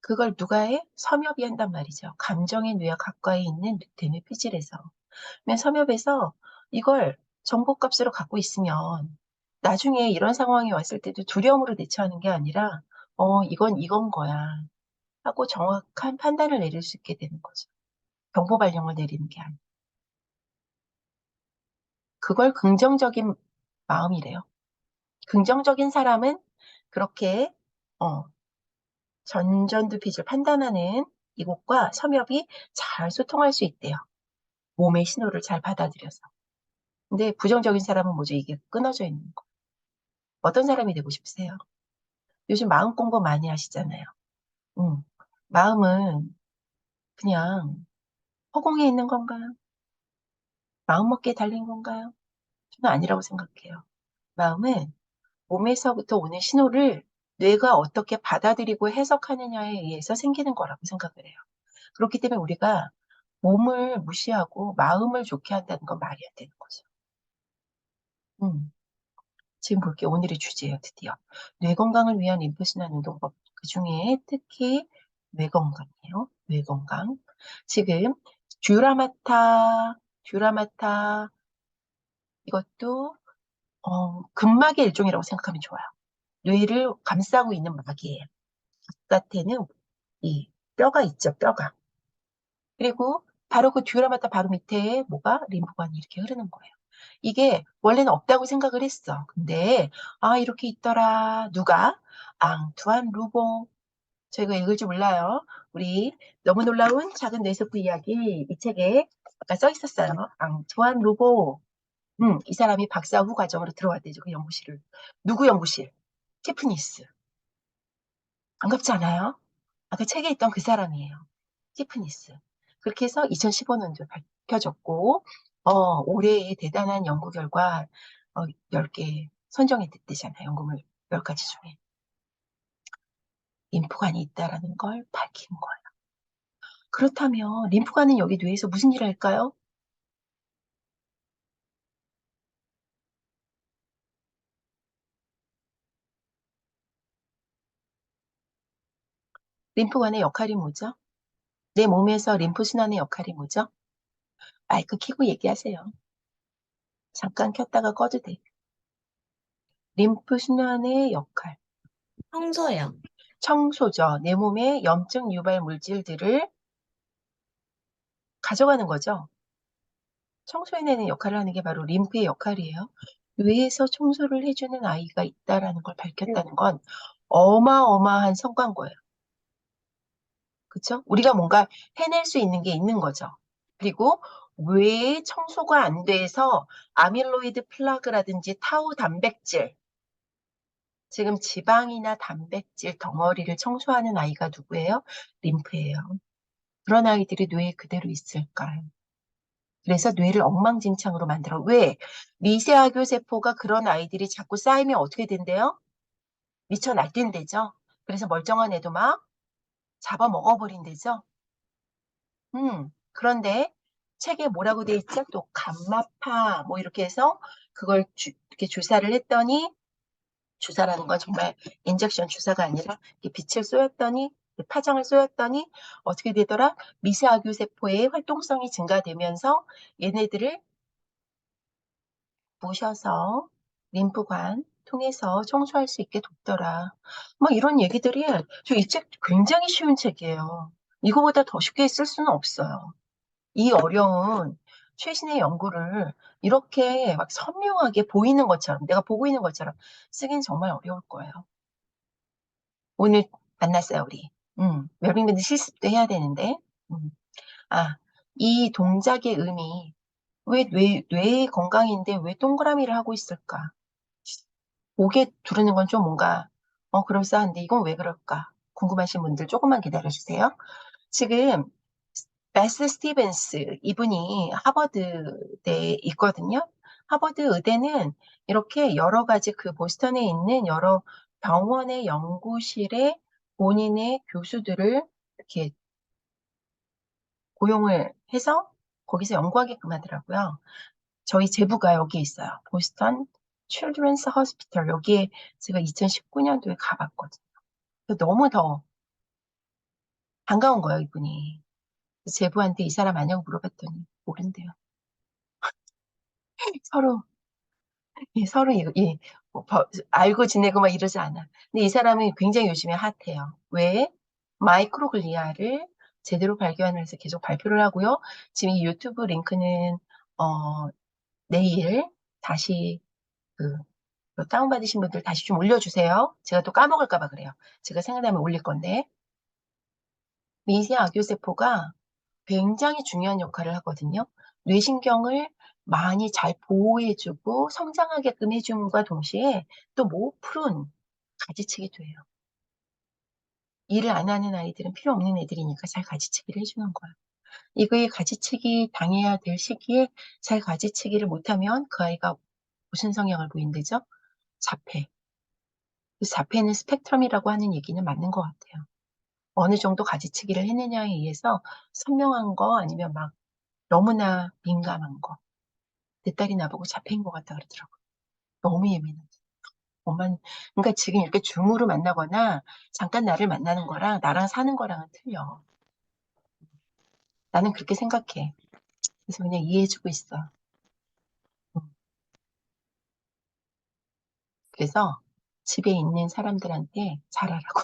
그걸 누가 해? 섬엽이 한단 말이죠. 감정의 뇌와 가까이 있는 뇌의 피질에서. 그러면 섬엽에서 이걸 정보값으로 갖고 있으면 나중에 이런 상황이 왔을 때도 두려움으로 대처하는 게 아니라 이건 거야 하고 정확한 판단을 내릴 수 있게 되는 거죠. 경보 발령을 내리는 게 아니고. 그걸 긍정적인 마음이래요. 긍정적인 사람은 그렇게 어, 전전두피질 판단하는 이곳과 섬엽이 잘 소통할 수 있대요. 몸의 신호를 잘 받아들여서. 근데 부정적인 사람은 뭐죠? 이게 끊어져 있는 거. 어떤 사람이 되고 싶으세요? 요즘 마음 공부 많이 하시잖아요. 음, 마음은 그냥 허공에 있는 건가요? 마음먹기에 달린 건가요? 저는 아니라고 생각해요. 마음은 몸에서부터 오는 신호를 뇌가 어떻게 받아들이고 해석하느냐에 의해서 생기는 거라고 생각을 해요. 그렇기 때문에 우리가 몸을 무시하고 마음을 좋게 한다는 건 말이 안 되는 거죠. 지금 볼게요. 오늘의 주제예요, 드디어. 뇌 건강을 위한 림프순환 운동법. 그 중에 특히 뇌 건강이에요. 뇌 건강. 지금 듀라마타 이것도 근막의 일종이라고 생각하면 좋아요. 뇌를 감싸고 있는 막이에요. 바깥에는 이 뼈가 있죠, 뼈가. 그리고 바로 그 듀라마타 바로 밑에 뭐가 림프관이 이렇게 흐르는 거예요. 이게 원래는 없다고 생각을 했어. 근데 이렇게 있더라. 누가? 앙투안 루봉. 저희가 읽을 줄 몰라요. 우리 너무 놀라운 작은 뇌세포 이야기 이 책에 아까 써 있었어요. 앙투안 루봉. 이 사람이 박사 후 과정으로 들어왔대죠. 그 연구실을. 누구 연구실? 티프니스. 반갑지 않아요? 아까 책에 있던 그 사람이에요. 티프니스. 그렇게 해서 2015년도에 밝혀졌고, 올해의 대단한 연구 결과 10개 선정이 됐대잖아요. 연구물 10가지 중에. 림프관이 있다라는 걸 밝힌 거예요. 그렇다면 림프관은 여기 뇌에서 무슨 일을 할까요? 림프관의 역할이 뭐죠? 내 몸에서 림프순환의 역할이 뭐죠? 마이크 켜고 얘기하세요. 잠깐 켰다가 꺼도 돼. 림프순환의 역할. 청소요. 청소죠. 내 몸의 염증 유발 물질들을 가져가는 거죠. 청소해내는 역할을 하는 게 바로 림프의 역할이에요. 뇌에서 청소를 해주는 아이가 있다라는 걸 밝혔다는 건 어마어마한 성과인 거예요. 그쵸? 우리가 뭔가 해낼 수 있는 게 있는 거죠. 그리고 뇌에 청소가 안 돼서 아밀로이드 플라그라든지 타우 단백질, 지금 지방이나 단백질 덩어리를 청소하는 아이가 누구예요? 림프예요. 그런 아이들이 뇌에 그대로 있을까요? 그래서 뇌를 엉망진창으로 만들어. 왜? 미세하교 세포가 그런 아이들이 자꾸 쌓이면 어떻게 된대요? 미쳐 날뛴대죠. 그래서 멀쩡한 애도 막 잡아먹어버린대죠. 그런데 책에 뭐라고 돼 있죠? 또 감마파 뭐 이렇게 해서 그걸 이렇게 주사를 했더니 주사라는 건 정말 인젝션 주사가 아니라 이렇게 빛을 쏘였더니 파장을 쏘였더니 어떻게 되더라? 미세하교 세포의 활동성이 증가되면서 얘네들을 모셔서 림프관 통해서 청소할 수 있게 돕더라. 막 이런 얘기들이 저 이 책 굉장히 쉬운 책이에요. 이거보다 더 쉽게 쓸 수는 없어요. 이 어려운 최신의 연구를 이렇게 막 선명하게 보이는 것처럼 내가 보고 있는 것처럼 쓰긴 정말 어려울 거예요. 오늘 만났어요, 우리. 웰빙밴드 실습도 해야 되는데. 음. 이 동작의 의미. 왜 뇌 건강인데 왜 동그라미를 하고 있을까? 목에 두르는 건 좀 뭔가 그럴싸한데 이건 왜 그럴까? 궁금하신 분들 조금만 기다려주세요. 지금 베스 스티븐스 이분이 하버드대에 있거든요. 하버드 의대는 이렇게 여러 가지 그 보스턴에 있는 여러 병원의 연구실에 본인의 교수들을 이렇게 고용을 해서 거기서 연구하게끔 하더라고요. 저희 제부가 여기 있어요. 보스턴 칠드런스 호스피털 여기에 제가 2019년도에 가봤거든요. 너무 더워. 반가운 거예요, 이분이. 그래서 제부한테 이 사람 아냐고 물어봤더니 모른대요. 서로, 서로 뭐 알고 지내고 막 이러지 않아. 근데 이 사람은 굉장히 요즘에 핫해요. 왜? 마이크로글리아를 제대로 발견을 해서 계속 발표를 하고요. 지금 이 유튜브 링크는, 내일 다시 그 다운받으신 분들 다시 좀 올려주세요. 제가 또 까먹을까 봐 그래요. 제가 생각나면 올릴 건데. 미세 악교세포가 굉장히 중요한 역할을 하거든요. 뇌신경을 많이 잘 보호해주고 성장하게끔 해줌과 동시에 또 푸른 가지치기도 해요. 일을 안 하는 아이들은 필요 없는 애들이니까 잘 가지치기를 해주는 거예요. 이거에 가지치기 당해야 될 시기에 잘 가지치기를 못하면 그 아이가 무슨 성향을 보인대죠? 자폐. 그 자폐는 스펙트럼이라고 하는 얘기는 맞는 것 같아요. 어느 정도 가지치기를 했느냐에 의해서 선명한 거 아니면 막 너무나 민감한 거. 내 딸이 나보고 잡힌 것 같다 그러더라고. 너무 예민하지. 엄마는, 그러니까 지금 이렇게 줌으로 만나거나 잠깐 나를 만나는 거랑 나랑 사는 거랑은 틀려. 나는 그렇게 생각해. 그래서 그냥 이해해주고 있어. 음. 그래서 집에 있는 사람들한테 잘하라고.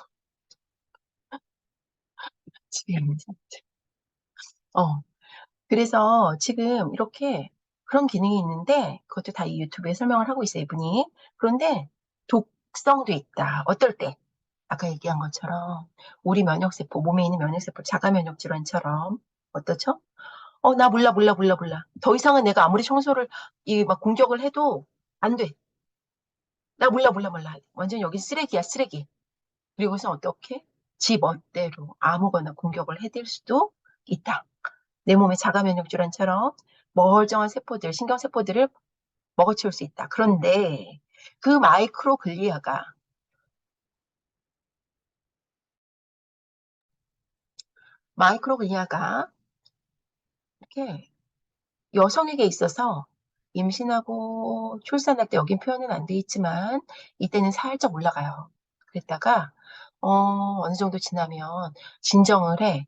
집에 있는 사람들. 어. 그래서 지금 이렇게 그런 기능이 있는데 그것도 다 이 유튜브에 설명을 하고 있어요, 이분이. 그런데 독성도 있다. 어떨 때? 아까 얘기한 것처럼 우리 면역세포, 몸에 있는 면역세포, 자가 면역 질환처럼 어떻죠? 나 몰라, 몰라, 몰라, 몰라. 더 이상은 내가 아무리 청소를 막 공격을 해도 안 돼. 나 몰라, 몰라, 몰라. 완전 여기 쓰레기야, 쓰레기. 그리고서 어떻게? 지 멋대로 아무거나 공격을 해댈 수도 있다. 내 몸의 자가 면역 질환처럼 멀쩡한 세포들, 신경세포들을 먹어치울 수 있다. 그런데 그 마이크로글리아가 이렇게 여성에게 있어서 임신하고 출산할 때 여긴 표현은 안 돼 있지만 이때는 살짝 올라가요. 그랬다가 어느 정도 지나면 진정을 해.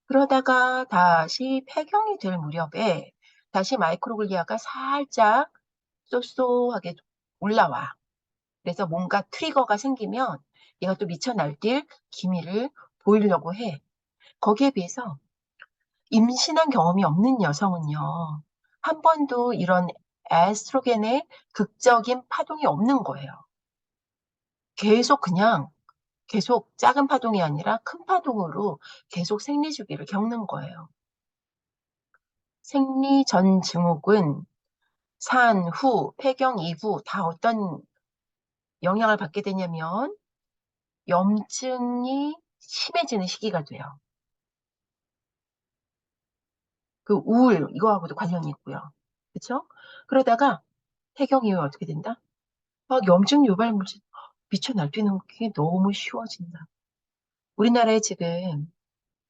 그러다가 다시 폐경이 될 무렵에 다시 마이크로글리아가 살짝 쏘쏘하게 올라와. 그래서 뭔가 트리거가 생기면 얘가 또 미쳐 날뛸 기미를 보이려고 해. 거기에 비해서 임신한 경험이 없는 여성은요, 한 번도 이런 에스트로겐의 극적인 파동이 없는 거예요. 계속 작은 파동이 아니라 큰 파동으로 계속 생리 주기를 겪는 거예요. 생리 전 증후군, 산 후, 폐경 이후 다 어떤 영향을 받게 되냐면 염증이 심해지는 시기가 돼요. 그 우울 이거하고도 관련이 있고요. 그렇죠? 그러다가 폐경 이후에 어떻게 된다? 막 염증 유발 물질 미쳐 날뛰는 게 너무 쉬워진다. 우리나라에 지금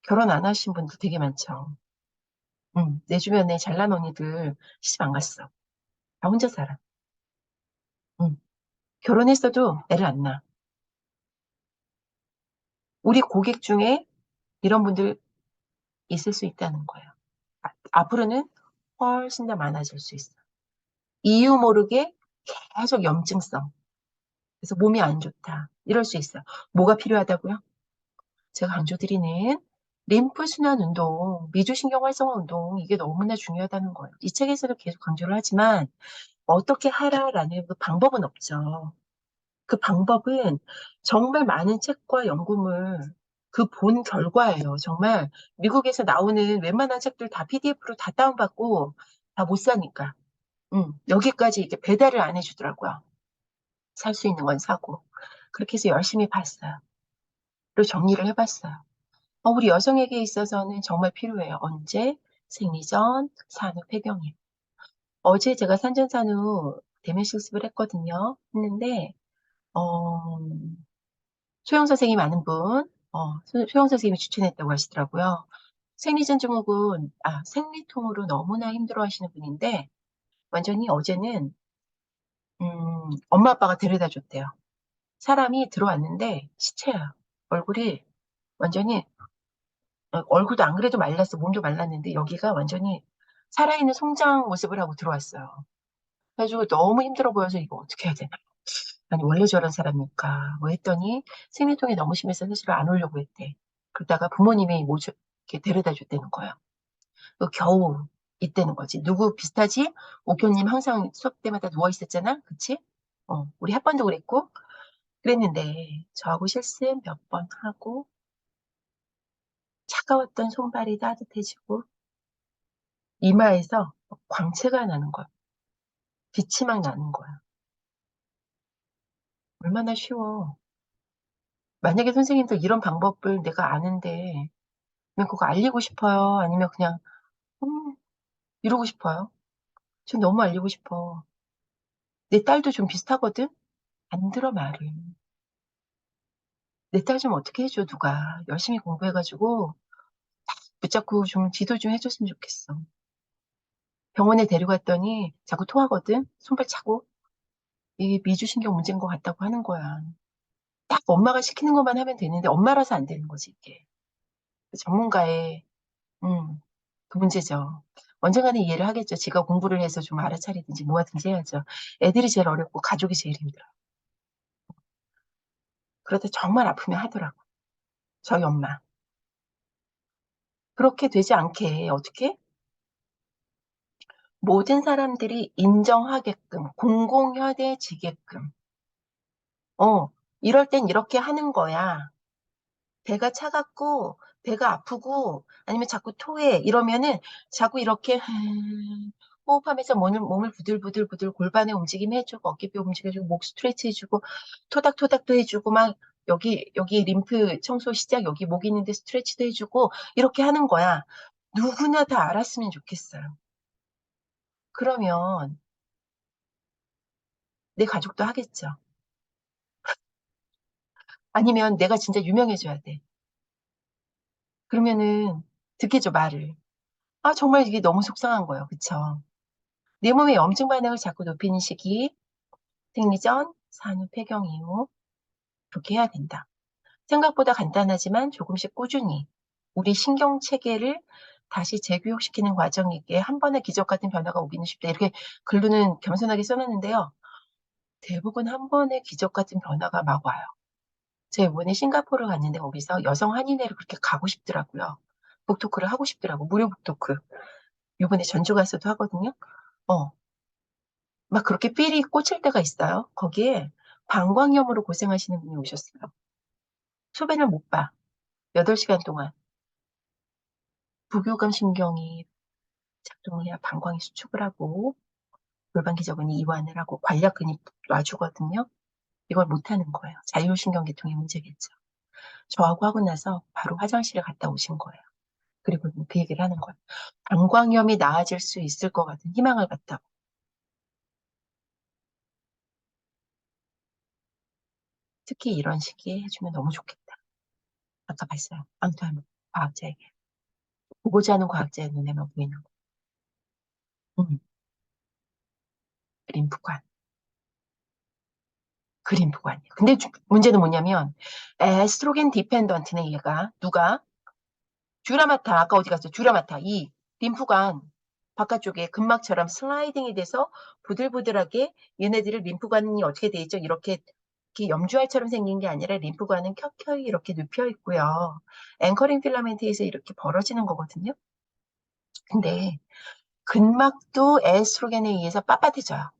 결혼 안 하신 분들 되게 많죠. 내 주변에 잘난 언니들 시집 안 갔어. 다 혼자 살아. 응. 결혼했어도 애를 안 낳아. 우리 고객 중에 이런 분들 있을 수 있다는 거예요. 앞으로는 훨씬 더 많아질 수 있어. 이유 모르게 계속 염증성. 그래서 몸이 안 좋다. 이럴 수 있어요. 뭐가 필요하다고요? 제가 강조드리는 림프 순환 운동, 미주신경 활성화 운동, 이게 너무나 중요하다는 거예요. 이 책에서도 계속 강조를 하지만 어떻게 하라라는 그 방법은 없죠. 그 방법은 정말 많은 책과 연구물 그 본 결과예요. 정말 미국에서 나오는 웬만한 책들 다 PDF로 다 다운받고 다 못 사니까. 여기까지 이렇게 배달을 안 해주더라고요. 살 수 있는 건 사고. 그렇게 해서 열심히 봤어요. 그리고 정리를 해봤어요. 우리 여성에게 있어서는 정말 필요해요. 언제? 생리 전, 산후, 폐경이. 어제 제가 산전산후 대면 실습을 했거든요. 했는데, 어, 소영 선생님 아는 분, 소영 선생님이 추천했다고 하시더라고요. 생리전 증후군, 생리통으로 너무나 힘들어 하시는 분인데, 완전히 어제는, 엄마 아빠가 데려다 줬대요. 사람이 들어왔는데, 시체야. 얼굴이 완전히 얼굴도 안 그래도 말랐어. 몸도 말랐는데 여기가 완전히 살아있는 송장 모습을 하고 들어왔어요. 그래가지고 너무 힘들어 보여서 이거 어떻게 해야 되나. 아니 원래 저런 사람일까 뭐 했더니 생리통이 너무 심해서 사실 안 오려고 했대. 그러다가 부모님이 모셔 이렇게 데려다 줬다는 거야. 그 겨우 있다는 거지. 누구 비슷하지? 옥교님 항상 수업 때마다 누워 있었잖아. 그치? 우리 학번도 그랬고 그랬는데 저하고 실습 몇 번 하고 차가웠던 손발이 따뜻해지고 이마에서 광채가 나는 거야. 빛이 막 나는 거야. 얼마나 쉬워. 만약에 선생님도 이런 방법을 내가 아는데 그냥 그거 알리고 싶어요? 아니면 그냥 이러고 싶어요? 전 너무 알리고 싶어. 내 딸도 좀 비슷하거든? 안 들어 말을. 내 딸 좀 어떻게 해줘 누가. 열심히 공부해가지고 붙잡고 좀 지도 좀 해줬으면 좋겠어. 병원에 데려갔더니 자꾸 토하거든? 손발 차고. 이게 미주신경 문제인 것 같다고 하는 거야. 딱 엄마가 시키는 것만 하면 되는데 엄마라서 안 되는 거지 이게. 전문가의 그 문제죠. 언젠가는 이해를 하겠죠. 지가 공부를 해서 좀 알아차리든지 뭐하든지 해야죠. 애들이 제일 어렵고 가족이 제일 힘들어. 그러다 정말 아프면 하더라고. 저희 엄마. 그렇게 되지 않게 어떻게? 모든 사람들이 인정하게끔 공공연해지게끔 이럴 땐 이렇게 하는 거야. 배가 차갑고 배가 아프고 아니면 자꾸 토해 이러면은 자꾸 이렇게 호흡하면서 몸을 부들부들부들 골반의 움직임 해주고 어깨뼈 움직여주고 목 스트레치 해주고 토닥토닥도 해주고 막 여기 림프 청소 시작 여기 목 있는데 스트레치도 해주고 이렇게 하는 거야. 누구나 다 알았으면 좋겠어요. 그러면 내 가족도 하겠죠. 아니면 내가 진짜 유명해져야 돼. 그러면은 듣겠죠, 말을. 아, 정말 이게 너무 속상한 거예요. 그쵸? 내 몸의 염증 반응을 자꾸 높이는 시기, 생리전, 산후, 폐경 이후 그렇게 해야 된다. 생각보다 간단하지만 조금씩 꾸준히 우리 신경 체계를 다시 재교육시키는 과정이기에 한 번에 기적 같은 변화가 오기는 쉽다. 이렇게 글로는 겸손하게 써놨는데요. 대부분 한 번에 기적 같은 변화가 막 와요. 제가 이번에 싱가포르 갔는데 거기서 여성 한인회를 그렇게 가고 싶더라고요. 북토크를 하고 싶더라고. 무료 북토크. 이번에 전주 가서도 하거든요. 어, 막 그렇게 삘이 꽂힐 때가 있어요. 거기에 방광염으로 고생하시는 분이 오셨어요. 소변을 못 봐. 8시간 동안. 부교감 신경이 작동해야 방광이 수축을 하고 골반기저근이 이완을 하고 관략근이 놔주거든요. 이걸 못하는 거예요. 자율신경계통의 문제겠죠. 저하고 하고 나서 바로 화장실에 갔다 오신 거예요. 그리고 그 얘기를 하는 거예요. 방광염이 나아질 수 있을 것 같은 희망을 갖다고. 특히 이런 시기에 해주면 너무 좋겠다. 아까 봤어요. 아무튼 과학자에게. 보고자 하는 과학자의 눈에만 보이는 거. 음, 림프관. 그 림프관이에요. 근데 문제는 뭐냐면 에스트로겐 디펜던트네 얘가. 누가? 듀라마타. 아까 어디 갔어? 듀라마타. 이 림프관 바깥쪽에 근막처럼 슬라이딩이 돼서 부들부들하게 얘네들을 림프관이 어떻게 돼 있죠? 이렇게 염주알처럼 생긴 게 아니라 림프관은 켜켜이 이렇게 눕혀 있고요. 앵커링 필라멘트에서 이렇게 벌어지는 거거든요. 근데 근막도 에스트로겐에 의해서 빳빳해져요.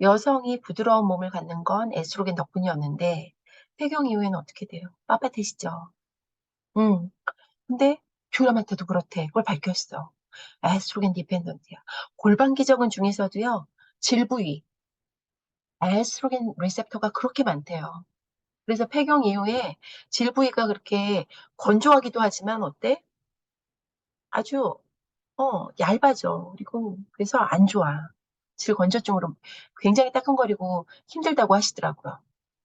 여성이 부드러운 몸을 갖는 건 에스트로겐 덕분이었는데 폐경 이후에는 어떻게 돼요? 빳빳해지죠. 음. 근데 듀라마타도 그렇대. 그걸 밝혔어. 에스트로겐 디펜던트야. 골반 기저근 중에서도요. 질 부위 에스트로겐 리셉터가 그렇게 많대요. 그래서 폐경 이후에 질 부위가 그렇게 건조하기도 하지만 어때? 아주 얇아져. 그리고 그래서 안 좋아. 질 건조증으로 굉장히 따끔거리고 힘들다고 하시더라고요.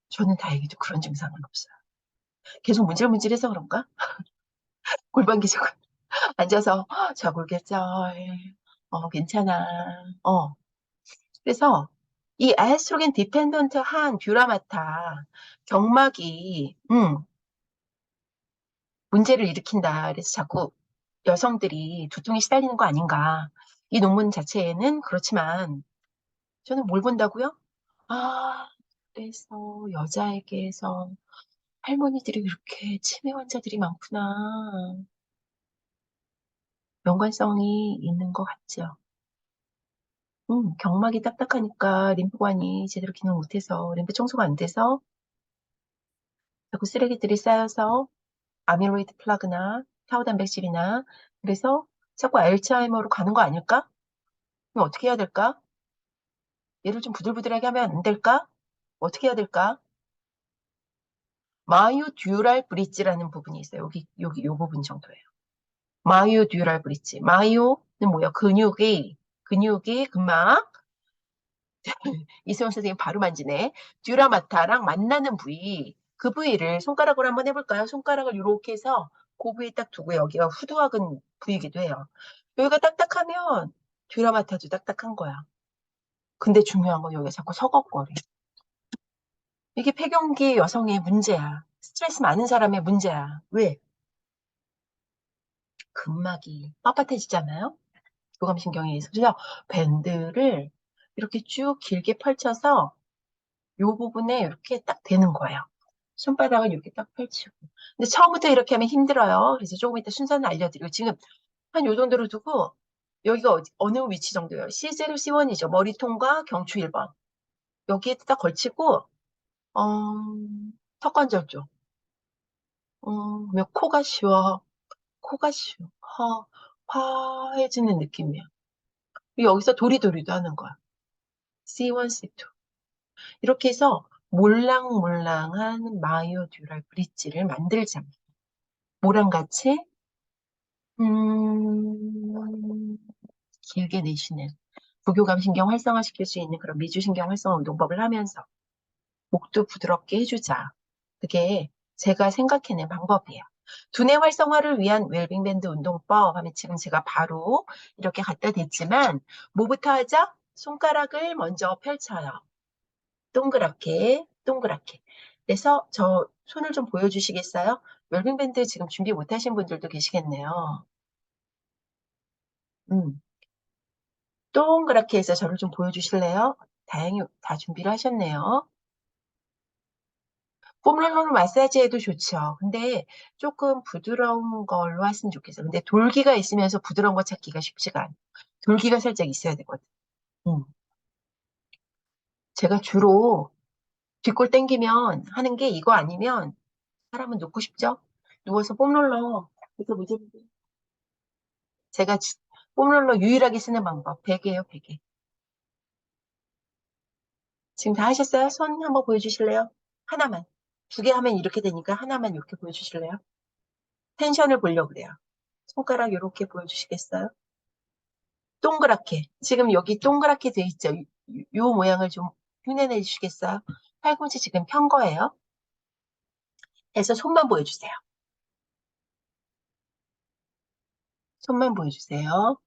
저는 다행히도 그런 증상은 없어요. 계속 문질문질해서 그런가? 골반 기저근 앉아서 좌골계절 괜찮아. 그래서 이 에스트로겐 디펜던트한 뷰라마타 경막이 문제를 일으킨다. 그래서 자꾸 여성들이 두통에 시달리는 거 아닌가. 이 논문 자체에는 그렇지만 저는 뭘 본다고요? 아, 그래서 여자에게서 할머니들이 그렇게 치매 환자들이 많구나. 연관성이 있는 것 같죠. 경막이 딱딱하니까 림프관이 제대로 기능 못해서 림프 청소가 안 돼서 자꾸 쓰레기들이 쌓여서 아밀로이드 플라그나 타우 단백질이나 그래서 자꾸 알츠하이머로 가는 거 아닐까? 그럼 어떻게 해야 될까? 얘를 좀 부들부들하게 하면 안 될까? 어떻게 해야 될까? 마요듀랄 브릿지라는 부분이 있어요. 여기 요 부분 정도예요. 마요듀랄 브릿지. 마요는 뭐예요? 근육이 근막. 이세원 선생님 바로 만지네. 듀라마타랑 만나는 부위. 그 부위를 손가락으로 한번 해볼까요? 손가락을 이렇게 해서 그 부위에 딱 두고 여기가 후두학은 부위이기도 해요. 여기가 딱딱하면 듀라마타도 딱딱한 거야. 근데 중요한 건 여기가 자꾸 서걱거려. 이게 폐경기 여성의 문제야. 스트레스 많은 사람의 문제야. 왜? 근막이 빳빳해지잖아요. 교감신경에 의해서. 그래서 밴드를 이렇게 쭉 길게 펼쳐서 이 부분에 이렇게 딱 대는 거예요. 손바닥을 이렇게 딱 펼치고. 근데 처음부터 이렇게 하면 힘들어요. 그래서 조금 이따 순서는 알려드리고 지금 한 요 정도로 두고 여기가 어느 위치 정도예요? C0, C1이죠. 머리통과 경추 1번. 여기에 딱 걸치고 어, 턱관절 쪽. 그러면 코가 쉬워. 코가 쉬워. 화해지는 느낌이야. 여기서 도리도리도 하는 거야. C1, C2. 이렇게 해서 몰랑몰랑한 마이오듀랄 브릿지를 만들자. 모랑같이 음, 길게 내쉬는 부교감신경 활성화시킬 수 있는 그런 미주신경 활성화 운동법을 하면서 목도 부드럽게 해주자. 그게 제가 생각해낸 방법이에요. 두뇌 활성화를 위한 웰빙 밴드 운동법 하면 지금 제가 바로 이렇게 갖다 댔지만 뭐부터 하자? 손가락을 먼저 펼쳐요. 동그랗게, 동그랗게. 그래서 저 손을 좀 보여주시겠어요? 웰빙 밴드 지금 준비 못하신 분들도 계시겠네요. 음, 동그랗게 해서 저를 좀 보여주실래요? 다행히 다 준비를 하셨네요. 폼롤러로 마사지해도 좋죠. 근데 조금 부드러운 걸로 했으면 좋겠어요. 근데 돌기가 있으면서 부드러운 거 찾기가 쉽지가 않아요. 돌기가 살짝 있어야 되거든. 음. 제가 주로 뒷골 당기면 하는 게 이거 아니면 사람은 눕고 싶죠? 누워서 폼롤러 이렇게 무제한데 제가 폼롤러 유일하게 쓰는 방법 베개예요, 베개. 지금 다 하셨어요? 손 한번 보여주실래요? 하나만. 두 개 하면 이렇게 되니까 하나만 이렇게 보여주실래요? 텐션을 보려고 그래요. 손가락 이렇게 보여주시겠어요? 동그랗게. 지금 여기 동그랗게 돼 있죠? 요 모양을 좀 흉내내 주시겠어요? 팔꿈치 지금 편 거예요. 해서 손만 보여주세요. 손만 보여주세요.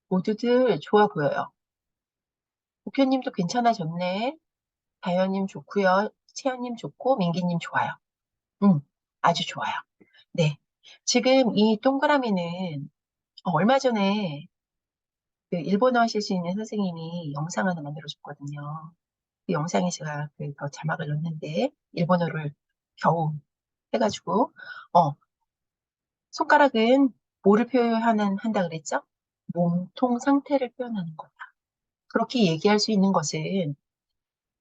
모두들 좋아 보여요. 목표님도 괜찮아졌네. 다현님 좋고요. 채연님 좋고 민기님 좋아요. 아주 좋아요. 네. 지금 이 동그라미는 얼마 전에 그 일본어 하실 수 있는 선생님이 영상 하나 만들어줬거든요. 그 영상에 제가 더 자막을 넣었는데 일본어를 겨우 해가지고 손가락은 뭐를 한다 그랬죠? 몸통 상태를 표현하는 거다. 그렇게 얘기할 수 있는 것은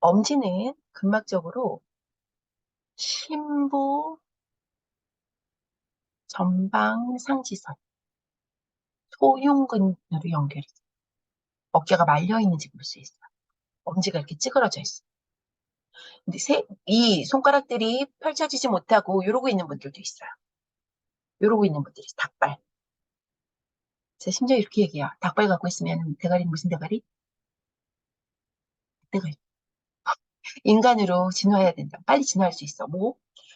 엄지는 근막적으로 심부, 전방, 상지선, 소흉근으로 연결이 돼요. 어깨가 말려 있는지 볼 수 있어요. 엄지가 이렇게 찌그러져 있어요. 근데 이 손가락들이 펼쳐지지 못하고 이러고 있는 분들도 있어요. 이러고 있는 분들이 닭발. 제가 심지어 이렇게 얘기해요. 닭발 갖고 있으면 대가리는 무슨 대가리? 대가리. 인간으로 진화해야 된다. 빨리 진화할 수 있어. 뭐?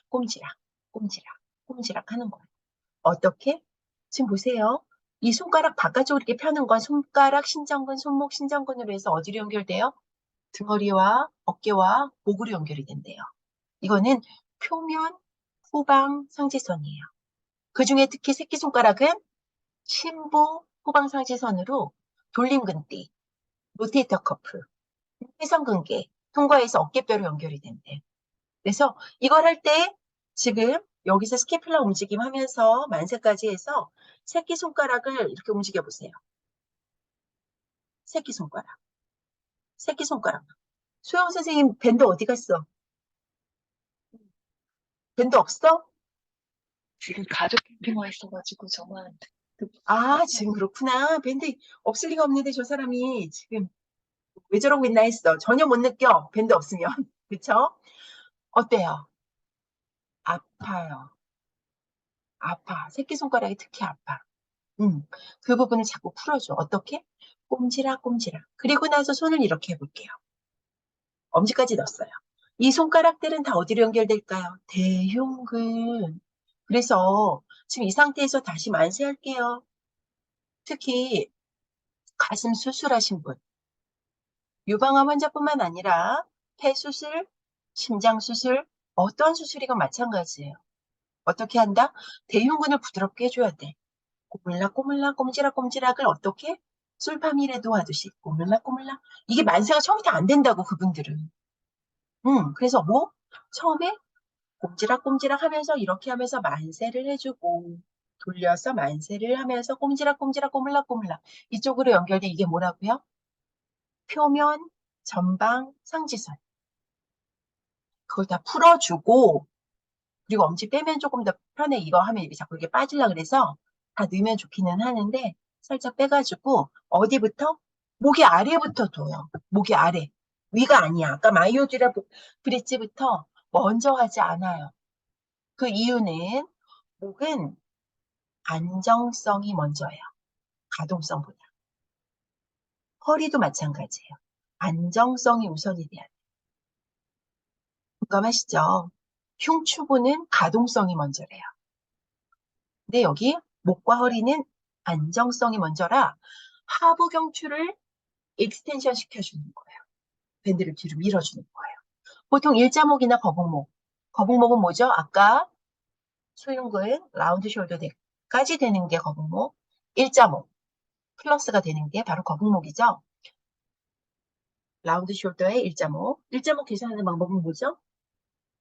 꼼지락, 꼼지락, 꼼지락 하는 거예요. 어떻게? 지금 보세요. 이 손가락 바깥쪽으로 이렇게 펴는 건 손가락, 신전근, 손목, 신전근으로 해서 어디로 연결돼요? 등허리와 어깨와 목으로 연결이 된대요. 이거는 표면 후방 상지선이에요. 그 중에 특히 새끼손가락은 심부 후방 상지선으로 돌림근띠, 로테이터 커프, 회전근개 통과해서 어깨뼈로 연결이 된대. 그래서 이걸 할 때 지금 여기서 스캐플라 움직임 하면서 만세까지 해서 새끼손가락을 이렇게 움직여 보세요. 새끼손가락, 새끼손가락. 소영 선생님 밴드 어디 갔어? 밴드 없어? 지금 가족 캠핑 와 있어가지고 저만 아, 지금 그렇구나. 밴드 없을 리가 없는데 저 사람이 지금 왜 저러고 있나 했어. 전혀 못 느껴. 밴드 없으면. 그쵸? 어때요? 아파요. 아파. 새끼손가락이 특히 아파. 그 부분을 자꾸 풀어줘. 어떻게? 꼼지락꼼지락. 그리고 나서 손을 이렇게 해볼게요. 엄지까지 넣었어요. 이 손가락들은 다 어디로 연결될까요? 대흉근. 그래서 지금 이 상태에서 다시 만세할게요. 특히 가슴 수술하신 분, 유방암 환자뿐만 아니라 폐 수술, 심장 수술, 어떠한 수술이건 마찬가지예요. 어떻게 한다? 대흉근을 부드럽게 해줘야 돼. 꼬물락꼬물락, 꼼지락꼼지락을 어떻게? 술파미레도 하듯이 꼬물락꼬물락. 이게 만세가 처음부터 안 된다고 그분들은. 그래서 뭐? 처음에 꼼지락꼼지락 하면서 이렇게 하면서 만세를 해주고 돌려서 만세를 하면서 꼼지락꼼지락 꼬물락꼬물락 이쪽으로 연결돼 이게 뭐라고요? 표면, 전방, 상지선. 그걸 다 풀어주고 그리고 엄지 빼면 조금 더 편해. 이거 하면 이게 자꾸 이게 빠지려고 그래서 다 넣으면 좋기는 하는데 살짝 빼가지고 어디부터? 목이 아래부터 둬요. 목이 아래. 위가 아니야. 아까 마이오듀라 브릿지부터 먼저 하지 않아요. 그 이유는 목은 안정성이 먼저예요. 가동성보다. 허리도 마찬가지예요. 안정성이 우선이 돼야 돼요. 공감하시죠? 흉추부는 가동성이 먼저래요. 근데 여기 목과 허리는 안정성이 먼저라 하부 경추를 익스텐션 시켜주는 거예요. 밴드를 뒤로 밀어주는 거예요. 보통 일자목이나 거북목. 거북목은 뭐죠? 아까 소흉근, 라운드 숄더까지 되는 게 거북목. 일자목, 플러스가 되는 게 바로 거북목이죠. 라운드 숄더의 일자목. 일자목 계산하는 방법은 뭐죠?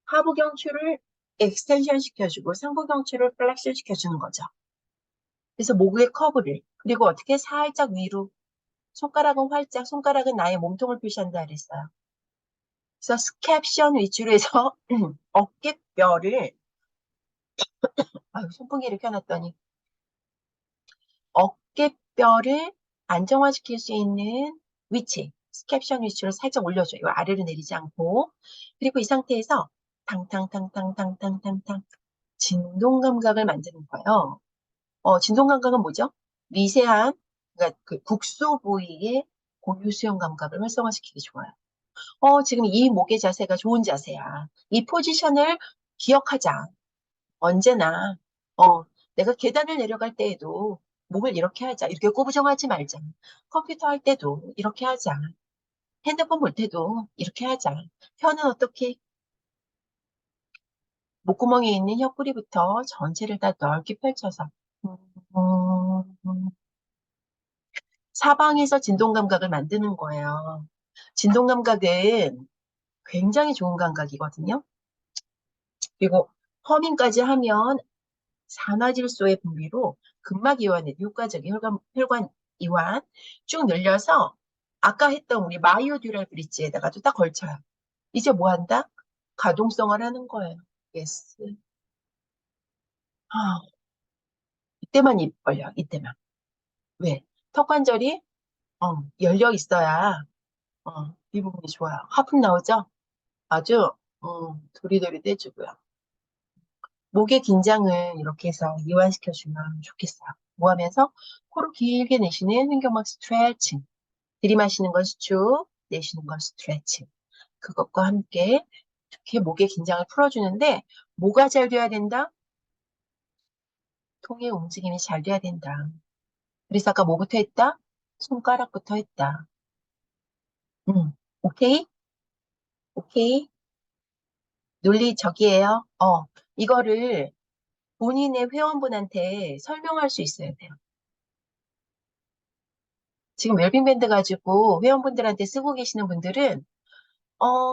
하부 경추를 익스텐션 시켜주고 상부 경추를 플렉션 시켜주는 거죠. 그래서 목의 커브를 그리고 어떻게 살짝 위로 손가락은 활짝 손가락은 나의 몸통을 표시한다 그랬어요. 그래서 스캡션 위주로 해서 어깨뼈를 손풍기를 켜놨더니 어깨뼈를 안정화시킬 수 있는 위치 스캡션 위치로 살짝 올려줘요. 아래로 내리지 않고 그리고 이 상태에서 탕탕탕탕탕탕탕탕 진동 감각을 만드는 거예요. 진동 감각은 뭐죠? 미세한 그러니까 그 국소 부위의 고유 수용 감각을 활성화시키기 좋아요. 지금 이 목의 자세가 좋은 자세야. 이 포지션을 기억하자. 언제나, 내가 계단을 내려갈 때에도 목을 이렇게 하자. 이렇게 꼬부정하지 말자. 컴퓨터 할 때도 이렇게 하자. 핸드폰 볼 때도 이렇게 하자. 혀는 어떻게? 목구멍에 있는 옆구리부터 전체를 다 넓게 펼쳐서. 사방에서 진동 감각을 만드는 거예요. 진동 감각은 굉장히 좋은 감각이거든요. 그리고 허밍까지 하면 산화질소의 분비로 근막 이완에 효과적인 혈관 이완 쭉 늘려서 아까 했던 우리 마이오듀랄 브릿지에다가도 딱 걸쳐요. 이제 뭐 한다? 가동성을 하는 거예요. 예스. 아, 이때만 입 벌려. 이때만. 왜? 턱 관절이 열려 있어야 이 부분이 좋아요. 하품 나오죠? 아주 도리도리 떼주고요. 목의 긴장을 이렇게 해서 이완시켜주면 좋겠어요. 뭐 하면서 코로 길게 내쉬는 횡격막 스트레칭. 들이마시는 건 수축, 내쉬는 건 스트레칭. 그것과 함께 이렇게 목의 긴장을 풀어주는데 뭐가 잘 돼야 된다? 통의 움직임이 잘 돼야 된다. 그래서 아까 뭐부터 했다? 손가락부터 했다. 오케이? 오케이? 논리 저기예요. 이거를 본인의 회원분한테 설명할 수 있어야 돼요. 지금 웰빙밴드 가지고 회원분들한테 쓰고 계시는 분들은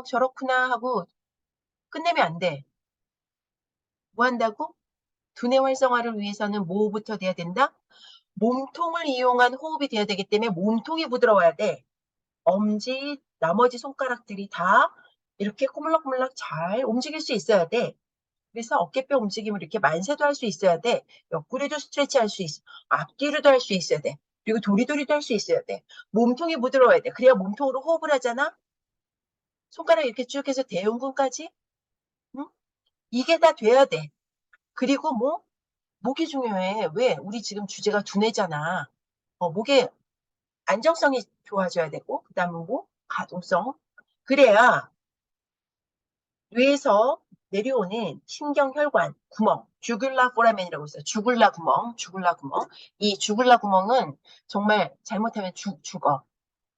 저렇구나 하고 끝내면 안 돼. 뭐 한다고? 두뇌 활성화를 위해서는 뭐부터 돼야 된다? 몸통을 이용한 호흡이 돼야 되기 때문에 몸통이 부드러워야 돼. 엄지, 나머지 손가락들이 다 이렇게 꼬물락꼬물락 잘 움직일 수 있어야 돼. 그래서 어깨뼈 움직임을 이렇게 만세도 할 수 있어야 돼. 옆구리도 스트레치 할 수 있어. 앞뒤로도 할 수 있어야 돼. 그리고 도리도리도 할 수 있어야 돼. 몸통이 부드러워야 돼. 그래야 몸통으로 호흡을 하잖아. 손가락 이렇게 쭉 해서 대흉근까지. 응? 이게 다 돼야 돼. 그리고 뭐 목이 중요해. 왜? 우리 지금 주제가 두뇌잖아. 목의 안정성이 좋아져야 되고, 그 다음은 뭐? 가동성. 그래야 뇌에서 내려오는 신경혈관 구멍, 주굴라 포라멘이라고 있어요. 주굴라 구멍, 주굴라 구멍. 이 주굴라 구멍은 정말 잘못하면 죽어.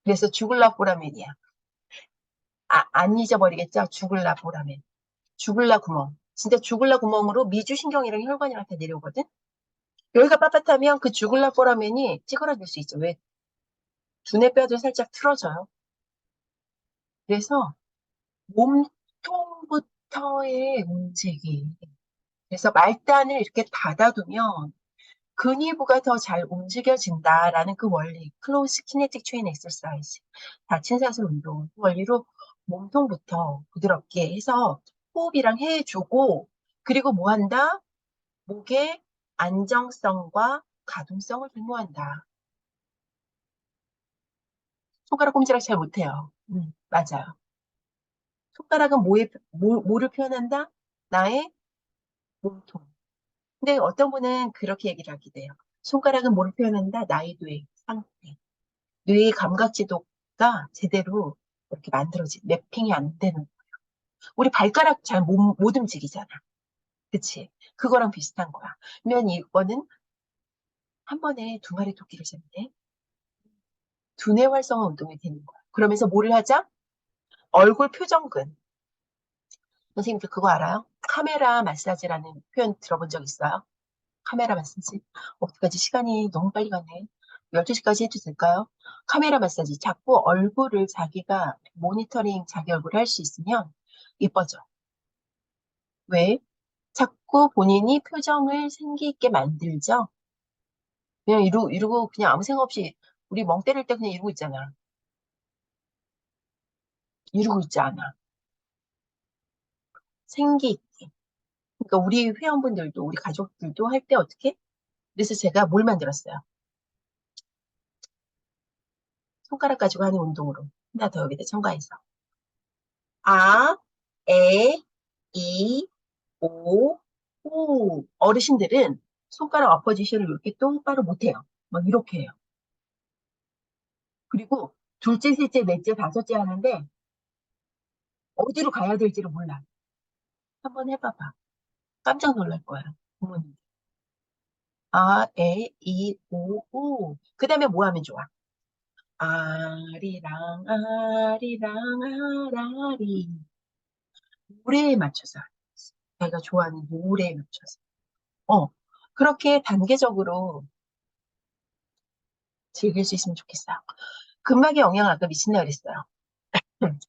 그래서 주굴라 포라멘이야. 안 잊어버리겠죠? 주굴라 포라멘. 주굴라 구멍. 진짜 주굴라 구멍으로 미주신경이랑 혈관이랑 다 내려오거든? 여기가 빳빳하면 그 주굴라 포라멘이 찌그러질 수 있죠. 왜? 두뇌뼈도 살짝 틀어져요. 그래서 몸통부터의 움직임. 그래서 말단을 이렇게 닫아두면 근위부가 더 잘 움직여진다라는 그 원리, 클로즈 키네틱 체인 엑서사이즈, 다친 사슬 운동 원리로 몸통부터 부드럽게 해서 호흡이랑 해주고, 그리고 뭐 한다? 목의 안정성과 가동성을 도모한다. 손가락 꼼지락 잘 못해요. 맞아요. 손가락은 뭐를 표현한다? 나의 몸통. 근데 어떤 분은 그렇게 얘기를 하기도 해요. 손가락은 뭐를 표현한다? 나의 뇌 상태. 뇌의 감각 지도가 제대로 이렇게 매핑이 안 되는 거예요. 우리 발가락 잘 못 움직이잖아. 그치? 그거랑 비슷한 거야. 그러면 이거는 한 번에 두 마리 토끼를 잡네. 두뇌 활성화 운동이 되는 거야. 그러면서 뭐를 하자? 얼굴 표정근. 선생님들 그거 알아요? 카메라 마사지라는 표현 들어본 적 있어요? 카메라 마사지. 어떡하지? 시간이 너무 빨리 가네. 12시까지 해도 될까요? 카메라 마사지. 자꾸 얼굴을 자기가 모니터링 자기 얼굴을 할 수 있으면 예뻐져. 왜? 자꾸 본인이 표정을 생기 있게 만들죠? 그냥 이러고 그냥 아무 생각 없이 우리 멍 때릴 때 그냥 이러고 있잖아. 이러고 있지 않아. 생기 있게. 그러니까 우리 회원분들도 우리 가족들도 할 때 어떻게? 그래서 제가 뭘 만들었어요? 손가락 가지고 하는 운동으로. 하나 더 여기다 첨가해서. 아, 에, 이, 오, 우. 어르신들은 손가락 어퍼지션을 이렇게 똑바로 못해요. 막 이렇게 해요. 그리고 둘째, 셋째, 넷째, 다섯째 하는데 어디로 가야 될지를 몰라. 한번 해봐봐. 깜짝 놀랄 거야. 부모님. 아, 에, 이, 오, 우. 그 다음에 뭐 하면 좋아? 아리랑, 아리랑, 아라리. 노래에 맞춰서. 내가 좋아하는 노래에 맞춰서. 어, 그렇게 단계적으로 즐길 수 있으면 좋겠어요. 근막의 영향을 아까 미친다 그랬어요.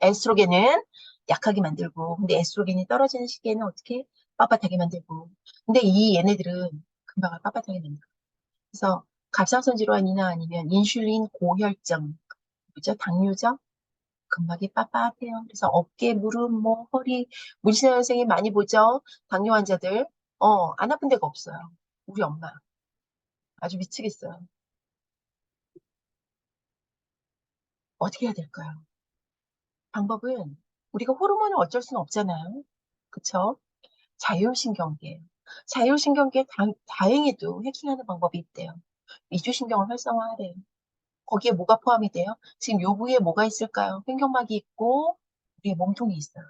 에스트로겐은 약하게 만들고, 근데 에스트로겐이 떨어지는 시기에는 어떻게? 빳빳하게 만들고. 근데 이 얘네들은 근막을 빳빳하게 만들어. 그래서 갑상선 질환이나 아니면 인슐린 고혈증, 그죠? 당뇨죠? 근막이 빳빳해요. 그래서 어깨, 무릎, 뭐, 허리, 문신아 선생님 많이 보죠? 당뇨 환자들. 안 아픈 데가 없어요. 우리 엄마. 아주 미치겠어요. 어떻게 해야 될까요? 방법은 우리가 호르몬을 어쩔 수는 없잖아요. 그쵸? 자율신경계. 자율신경계에 다행히도 해킹하는 방법이 있대요. 이주신경을 활성화하래요. 거기에 뭐가 포함이 돼요? 지금 요 부위에 뭐가 있을까요? 횡격막이 있고 우리의 몸통이 있어요.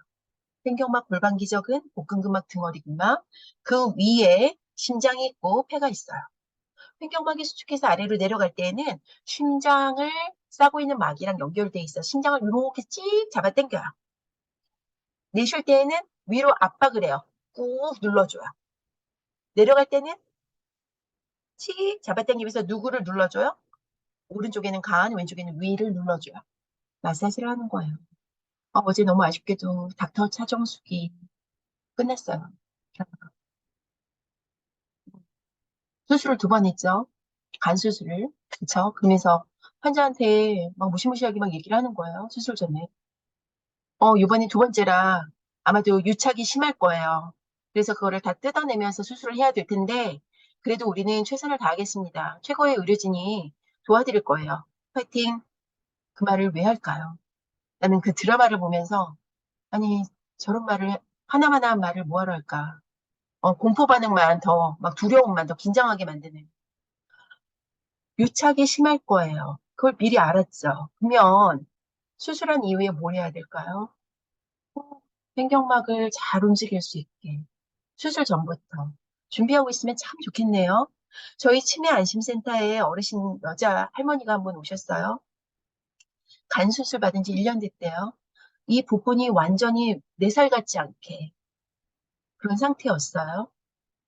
횡격막 골반기적은 복근근막 등허리근막 그 위에 심장이 있고 폐가 있어요. 횡격막이 수축해서 아래로 내려갈 때에는 심장을 싸고 있는 막이랑 연결돼 있어. 심장을 이렇게 찍 잡아 당겨요. 내쉴 때에는 위로 압박을 해요. 꾹 눌러줘요. 내려갈 때는 칙 잡아당기면서 누구를 눌러줘요? 오른쪽에는 간, 왼쪽에는 위를 눌러줘요. 마사지를 하는 거예요. 어제 너무 아쉽게도 닥터 차정숙이 끝났어요. 수술을 2번 했죠. 간 수술을. 그쵸? 그러면서 환자한테 막 무시무시하게 막 얘기를 하는 거예요. 수술 전에. 이번이 2번째라 아마도 유착이 심할 거예요. 그래서 그거를 다 뜯어내면서 수술을 해야 될 텐데, 그래도 우리는 최선을 다하겠습니다. 최고의 의료진이 도와드릴 거예요. 파이팅! 그 말을 왜 할까요? 나는 그 드라마를 보면서, 아니, 저런 말을, 하나하나 말을 뭐하러 할까? 공포 반응만 더, 막 두려움만 더 긴장하게 만드는. 유착이 심할 거예요. 그걸 미리 알았죠. 그러면 수술한 이후에 뭘 해야 될까요? 횡격막을 잘 움직일 수 있게 수술 전부터 준비하고 있으면 참 좋겠네요. 저희 치매 안심센터에 어르신 여자 할머니가 한 분 오셨어요. 간 수술 받은 지 1년 됐대요. 이 부분이 완전히 4살 같지 않게 그런 상태였어요.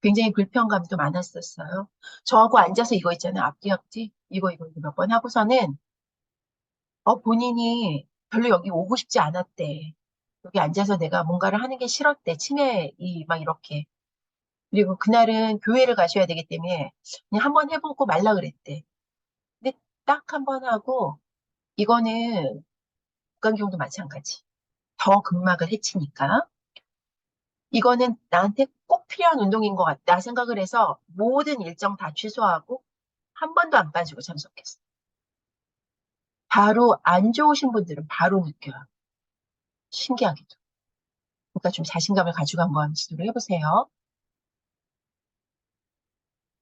굉장히 불편감도 많았었어요. 저하고 앉아서 이거 있잖아요. 앞뒤 이거 몇 번 하고서는 본인이 별로 여기 오고 싶지 않았대. 여기 앉아서 내가 뭔가를 하는 게 싫었대. 치매 막 이렇게. 그리고 그날은 교회를 가셔야 되기 때문에 그냥 한번 해보고 말라 그랬대. 근데 딱 한 번 하고 이거는 국간경도 마찬가지. 더 근막을 해치니까 이거는 나한테 꼭 필요한 운동인 것 같다 생각을 해서 모든 일정 다 취소하고 한 번도 안 빠지고 참석했어. 바로 안 좋으신 분들은 바로 느껴요. 신기하게도. 그러니까 좀 자신감을 가지고 한번 시도를 해보세요.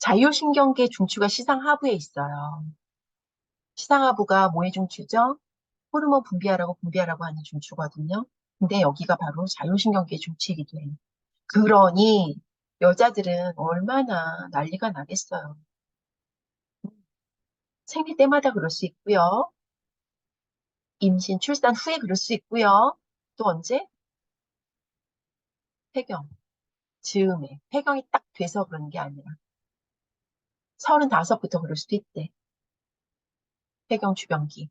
자율신경계 중추가 시상하부에 있어요. 시상하부가 뭐의 중추죠? 호르몬 분비하라고 하는 중추거든요. 근데 여기가 바로 자율신경계 중추이기도 해요. 그러니 여자들은 얼마나 난리가 나겠어요. 생리 때마다 그럴 수 있고요. 임신, 출산 후에 그럴 수 있고요. 또 언제? 폐경, 즈음에. 폐경이 딱 돼서 그런 게 아니라 35부터 그럴 수도 있대. 폐경 주변기.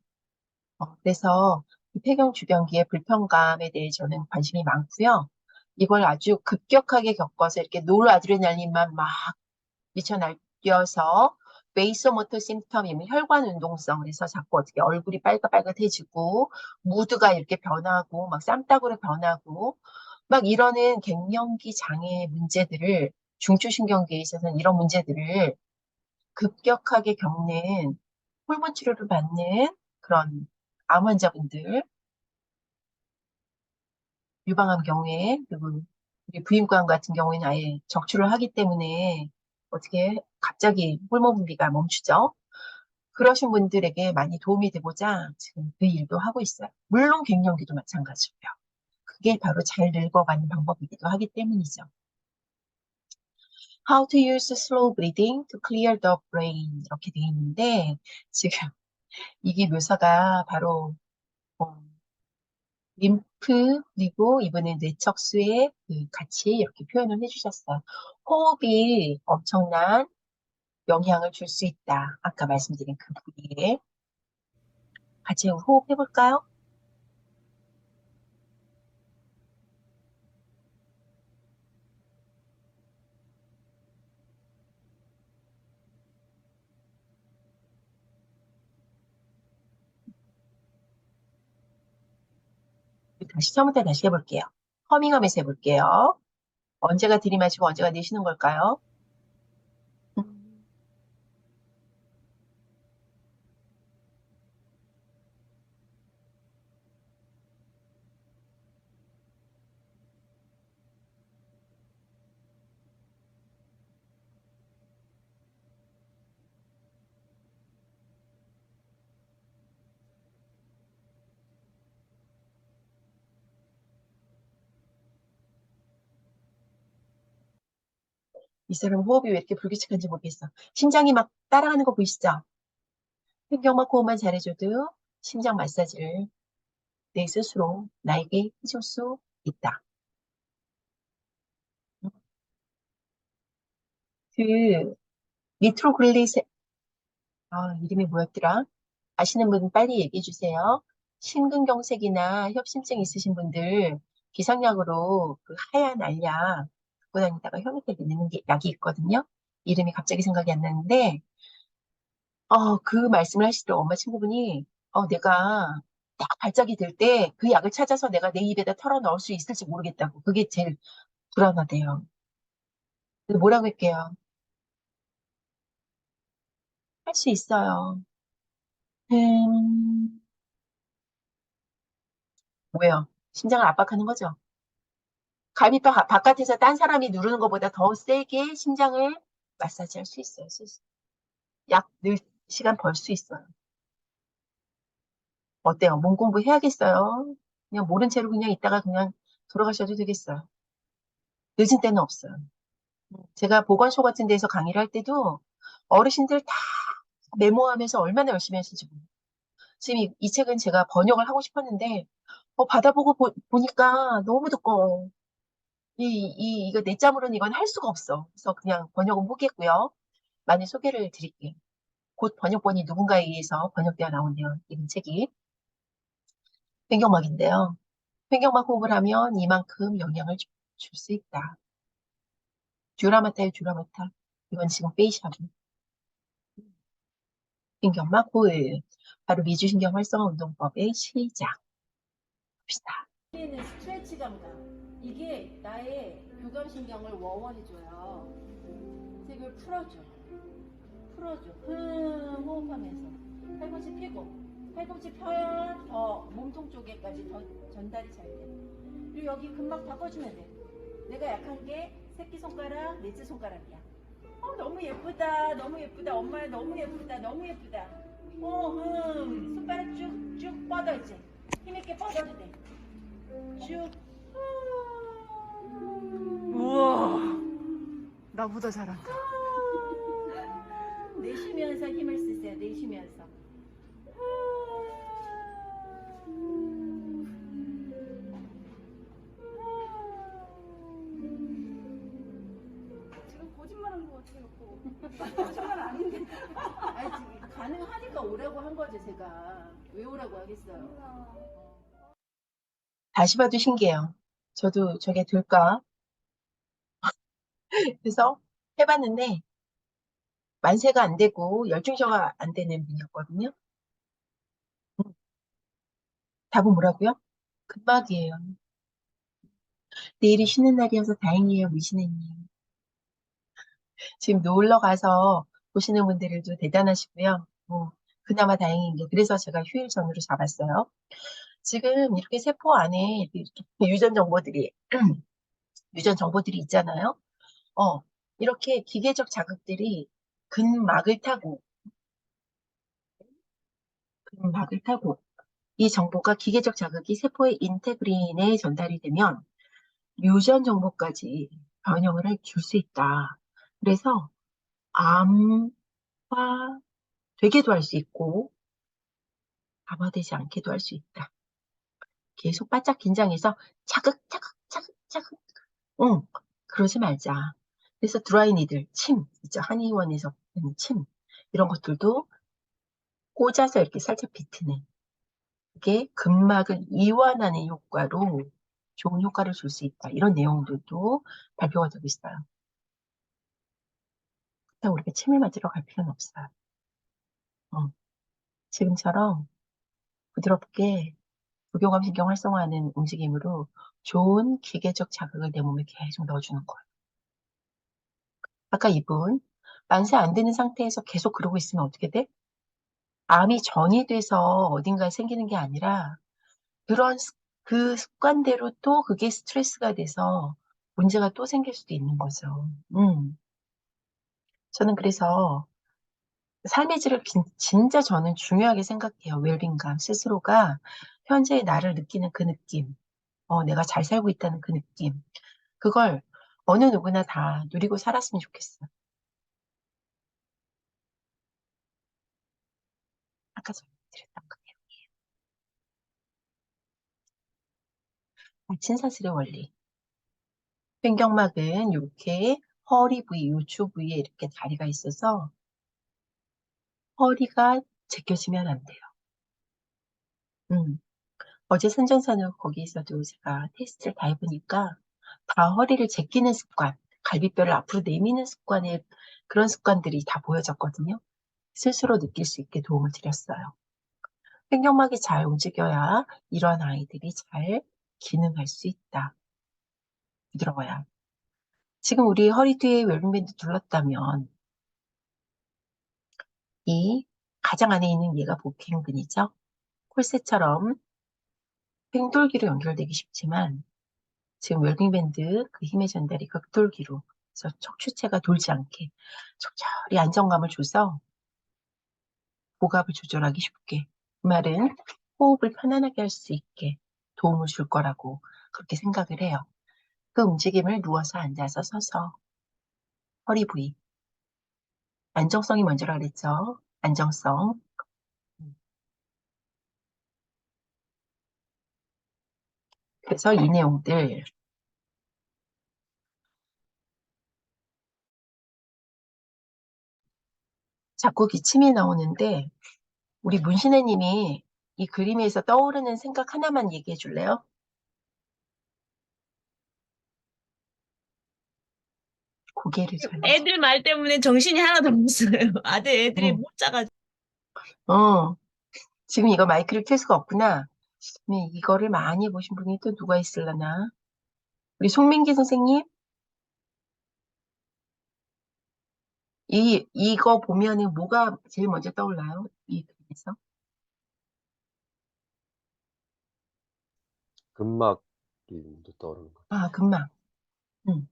그래서 이 폐경 주변기의 불편감에 대해 저는 관심이 많고요. 이걸 아주 급격하게 겪어서 이렇게 노르아드레날린만 막 미쳐 날뛰어서 베이소모터 심텀이면 혈관 운동성 그래서 자꾸 어떻게 얼굴이 빨갛빨갛해지고 무드가 이렇게 변하고 막 쌈따구로 변하고 막 이러는 갱년기 장애 문제들을 중추신경계에 있어서는 이런 문제들을 급격하게 겪는 호르몬 치료를 받는 그런 암 환자분들 유방암 경우에 그리고 우리 부인과암 같은 경우에는 아예 적출을 하기 때문에 어떻게 갑자기 호르몬 분비가 멈추죠. 그러신 분들에게 많이 도움이 되고자 지금 그 일도 하고 있어요. 물론 갱년기도 마찬가지고요. 그게 바로 잘 늙어가는 방법이기도 하기 때문이죠. How to use slow breathing to clear the brain 이렇게 되어 있는데 지금 이게 묘사가 바로 어, 림프 그리고 이번에 뇌척수에 같이 이렇게 표현을 해주셨어요. 호흡이 엄청난 영향을 줄 수 있다. 아까 말씀드린 그 부위에 같이 호흡해 볼까요? 다시 처음부터 다시 해볼게요. 허밍하면서 해볼게요. 언제가 들이마시고 언제가 내쉬는 걸까요? 음, 이 사람 호흡이 왜 이렇게 불규칙한지 모르겠어. 심장이 막 따라가는 거 보이시죠? 횡격막 호흡만 잘해줘도 심장 마사지를 내 스스로 나에게 해줄 수 있다. 그 니트로글리세 이름이 뭐였더라? 아시는 분 빨리 얘기해 주세요. 심근경색이나 협심증 있으신 분들 비상약으로 그 하얀 알약 갖고 다니다가 혈액에 내는 게 약이 있거든요. 이름이 갑자기 생각이 안 나는데 그 말씀을 하시더라고. 엄마 친구분이 내가 딱 발작이 들 때 그 약을 찾아서 내가 내 입에다 털어 넣을 수 있을지 모르겠다고. 그게 제일 불안하대요. 근데 뭐라고 할게요? 할 수 있어요. 음, 뭐예요? 심장을 압박하는 거죠. 갈비뼈 바깥에서 딴 사람이 누르는 것보다 더 세게 심장을 마사지 할 수 있어요. 약 늘 시간 벌 수 있어요. 어때요? 몸 공부 해야겠어요? 그냥 모른 채로 그냥 있다가 그냥 돌아가셔도 되겠어요. 늦은 때는 없어요. 제가 보건소 같은 데서 강의를 할 때도 어르신들 다 메모하면서 얼마나 열심히 하시는지 몰라요. 지금 이 책은 제가 번역을 하고 싶었는데 받아보고 보니까 너무 두꺼워. 이거 내 짬으로는 이건 할 수가 없어. 그래서 그냥 번역은 포기했고요. 많이 소개를 드릴게요. 곧 번역본이 누군가에 의해서 번역되어 나온대요. 이런 책이. 횡격막인데요. 횡격막 호흡을 하면 이만큼 영향을 줄 수 있다. 듀라마타요, 듀라마타. 이건 지금 페이시하고. 횡격막 호흡. 바로 미주신경 활성화 운동법의 시작. 봅시다. 는 스트레치 감각. 이게 나의 교감신경을 워워해줘요. 그래서 이걸 풀어줘. 호흡하면서. 팔꿈치 펴고. 팔꿈치 펴야 더 몸통 쪽에까지 더 전달이 잘 돼. 그리고 여기 근막 바꿔주면 돼. 내가 약한 게 새끼손가락, 넷째 손가락이야. 너무 예쁘다. 너무 예쁘다. 엄마 너무 예쁘다. 너무 예쁘다. 손가락 쭉쭉 뻗어 이제. 힘있게 뻗어도 돼. 쭉. 우와, 나보다 잘한다. 내쉬면서 힘을 쓰세요. 내쉬면서. 지금 거짓말한 거 같아 갖고 거짓말 아닌데. 아니, 지금 가능하니까 오라고 한 거죠, 제가. 왜 오라고 하겠어요? 다시 봐도 신기해요. 저도 저게 될까? 그래서 해봤는데 만세가 안 되고 열중셔가 안 되는 분이었거든요. 답은 뭐라고요? 근막이에요. 내일이 쉬는 날이어서 다행이에요, 미신혜님. 지금 놀러 가서 보시는 분들도 대단하시고요. 그나마 다행인 게 그래서 제가 휴일 전후로 잡았어요. 지금 이렇게 세포 안에 이렇게 유전 정보들이 있잖아요. 이렇게 기계적 자극들이 근막을 타고 근막을 타고 이 정보가 기계적 자극이 세포의 인테그린에 전달이 되면 유전 정보까지 변형을 줄 수 있다. 그래서 암화 되게도 할 수 있고 암화되지 않게도 할 수 있다. 계속 바짝 긴장해서 자극. 응, 그러지 말자. 그래서 드라이 니들, 침 있죠. 한의원에서 쓰는 침 이런 것들도 꽂아서 이렇게 살짝 비트는 그게 근막을 이완하는 효과로 좋은 효과를 줄 수 있다. 이런 내용들도 발표가 되고 있어요. 그냥 우리가 침을 맞으러 갈 필요는 없어요. 지금처럼 부드럽게 부교감신경 활성화하는 움직임으로 좋은 기계적 자극을 내 몸에 계속 넣어주는 거예요. 아까 이분 만세 안 되는 상태에서 계속 그러고 있으면 어떻게 돼? 암이 전이 돼서 어딘가에 생기는 게 아니라 그 습관대로 또 그게 스트레스가 돼서 문제가 또 생길 수도 있는 거죠. 저는 그래서 삶의 질을 진짜 저는 중요하게 생각해요. 웰빙감 스스로가 현재의 나를 느끼는 그 느낌, 내가 잘 살고 있다는 그 느낌, 그걸 어느 누구나 다 누리고 살았으면 좋겠어요. 아까 전에 드렸던 거예요. 친사슬의 원리. 횡격막은 이렇게 허리 부위, 요추 부위에 이렇게 다리가 있어서 허리가 제껴지면 안 돼요. 어제 선전산후 거기에서도 제가 테스트를 다 해보니까 다 허리를 제끼는 습관, 갈비뼈를 앞으로 내미는 습관에 그런 습관들이 다 보여졌거든요. 스스로 느낄 수 있게 도움을 드렸어요. 횡격막이 잘 움직여야 이런 아이들이 잘 기능할 수 있다. 부드러워야. 지금 우리 허리 뒤에 웰빙밴드 둘렀다면 이 가장 안에 있는 얘가 복행근이죠. 콜셋처럼 횡돌기로 연결되기 쉽지만 지금 웰빙밴드 그 힘의 전달이 극돌기로 그래서 척추체가 돌지 않게 적절히 안정감을 줘서 고갑을 조절하기 쉽게 그 말은 호흡을 편안하게 할 수 있게 도움을 줄 거라고 그렇게 생각을 해요. 그 움직임을 누워서 앉아서 서서 허리 부위 안정성이 먼저라 그랬죠. 안정성. 그래서 이 내용들 자꾸 기침이 나오는데 우리 문신혜 님이 이 그림에서 떠오르는 생각 하나만 얘기해 줄래요? 고개를 잘. 애들 말 때문에 정신이 하나도 없어요. 애들이 응. 못 자가지고. 지금 이거 마이크를 켤 수가 없구나. 네, 이거를 많이 보신 분이 또 누가 있을라나? 우리 송민기 선생님? 이거 보면은 뭐가 제일 먼저 떠올라요? 이 그림에서? 근막이 먼저 떠오르는 것 같아요. 아, 근막. 음.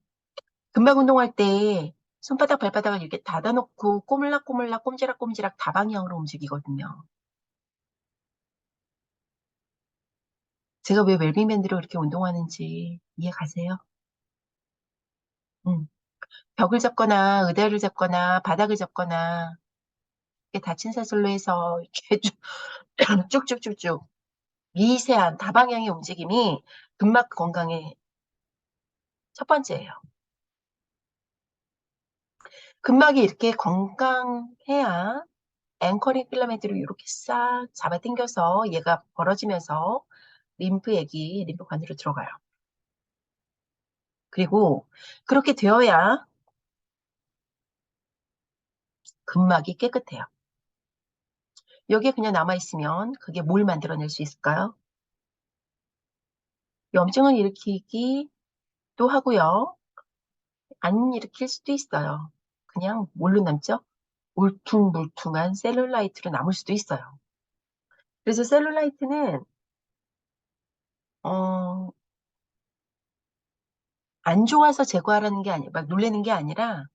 근막 운동할 때 손바닥, 발바닥을 이렇게 닫아놓고 꼬물락꼬물락, 꼼지락꼼지락 다방향으로 움직이거든요. 제가 왜 웰빙밴드로 이렇게 운동하는지 이해 가세요? 벽을 잡거나 의자를 잡거나 바닥을 잡거나 이렇게 다친 사슬로 해서 이렇게 쭉쭉쭉쭉 미세한 다방향의 움직임이 근막 건강의 첫 번째예요. 근막이 이렇게 건강해야 앵커링 필라멘트를 이렇게 싹 잡아당겨서 얘가 벌어지면서 림프액이 림프관으로 들어가요. 그리고 그렇게 되어야 근막이 깨끗해요. 여기에 그냥 남아있으면 그게 뭘 만들어낼 수 있을까요? 염증을 일으키기도 하고요. 안 일으킬 수도 있어요. 그냥 뭘로 남죠? 울퉁불퉁한 셀룰라이트로 남을 수도 있어요. 그래서 셀룰라이트는 안 좋아서 제거하라는 게 아니라 막 놀래는 게 아니라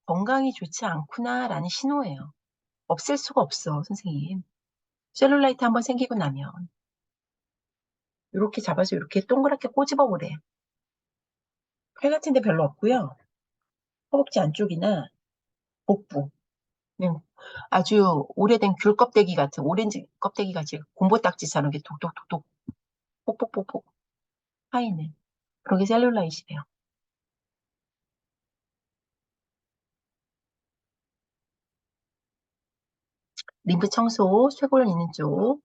건강이 좋지 않구나라는 신호예요. 없앨 수가 없어, 선생님. 셀룰라이트 한번 생기고 나면 이렇게 잡아서 이렇게 동그랗게 꼬집어 보래. 팔 같은 데 별로 없고요. 허벅지 안쪽이나 복부. 아주 오래된 귤 껍데기 같은 오렌지 껍데기 같이 곰보딱지처럼 이렇게 톡톡톡톡 폭폭폭폭 파이는 그런 게 셀룰라이트예요. 림프 청소, 쇄골 있는 쪽.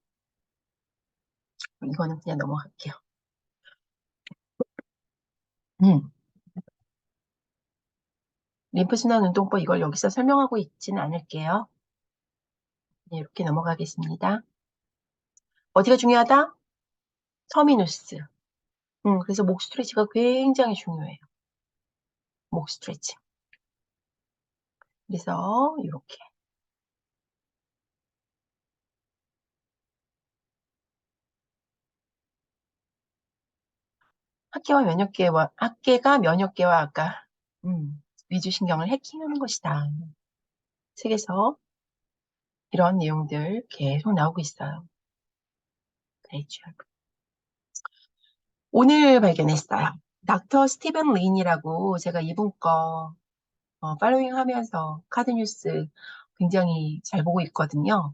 이거는 그냥 넘어갈게요. 림프순환 운동법 이걸 여기서 설명하고 있지는 않을게요. 네, 이렇게 넘어가겠습니다. 어디가 중요하다? 터미누스. 그래서 목 스트레치가 굉장히 중요해요. 목 스트레치. 그래서 이렇게. 학계가 면역계와 아까 위주신경을 해킹하는 것이다. 책에서 이런 내용들 계속 나오고 있어요. 그렇죠. 오늘 발견했어요. 닥터 스티븐 린이라고 제가 이분 거 팔로잉 하면서 카드 뉴스 굉장히 잘 보고 있거든요.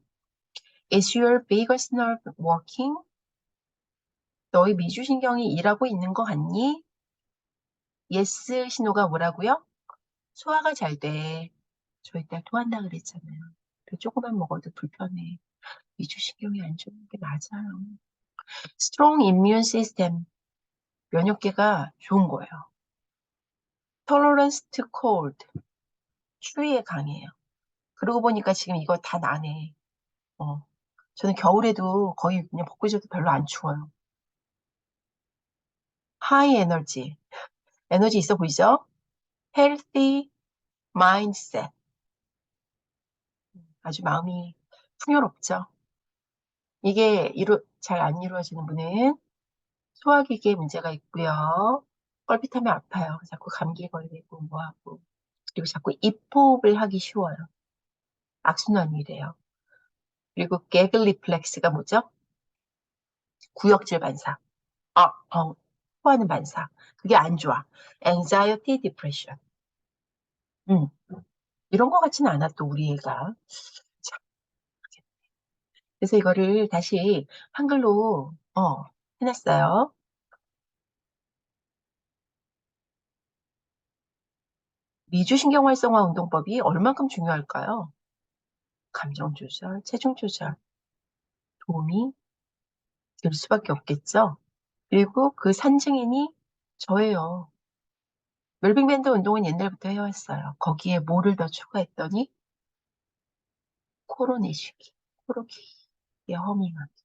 Is your vagus nerve working? 너의 미주신경이 일하고 있는 거 같니? Yes 신호가 뭐라고요? 소화가 잘 돼. 저희 딸 토한다 그랬잖아요. 조금만 먹어도 불편해. 위주신경이 안 좋은 게 맞아요. Strong immune system. 면역계가 좋은 거예요. Tolerance to cold. 추위에 강해요. 그러고 보니까 지금 이거 다 나네. 저는 겨울에도 거의 그냥 벗고 있어도 별로 안 추워요. High energy. 에너지 있어 보이죠? Healthy mindset. 아주 마음이 풍요롭죠. 이게 잘 안 이루어지는 분은 소화기계에 문제가 있고요. 껄핏하면 아파요. 자꾸 감기 걸리고 뭐하고. 그리고 자꾸 입호흡을 하기 쉬워요. 악순환이 돼요. 그리고 gag reflex가 뭐죠? 구역질 반사. 토하는 반사. 그게 안 좋아. anxiety, depression. 이런 거 같지는 않아, 또 우리 애가. 참, 그래서 이거를 다시 한글로, 해놨어요. 미주신경 활성화 운동법이 얼만큼 중요할까요? 감정 조절, 체중 조절, 도움이 될 수밖에 없겠죠? 그리고 그 산증인이 저예요. 웰빙밴드 운동은 옛날부터 해왔어요. 거기에 뭐를 더 추가했더니 코로 내쉬기, 코로 길게 허밍하기.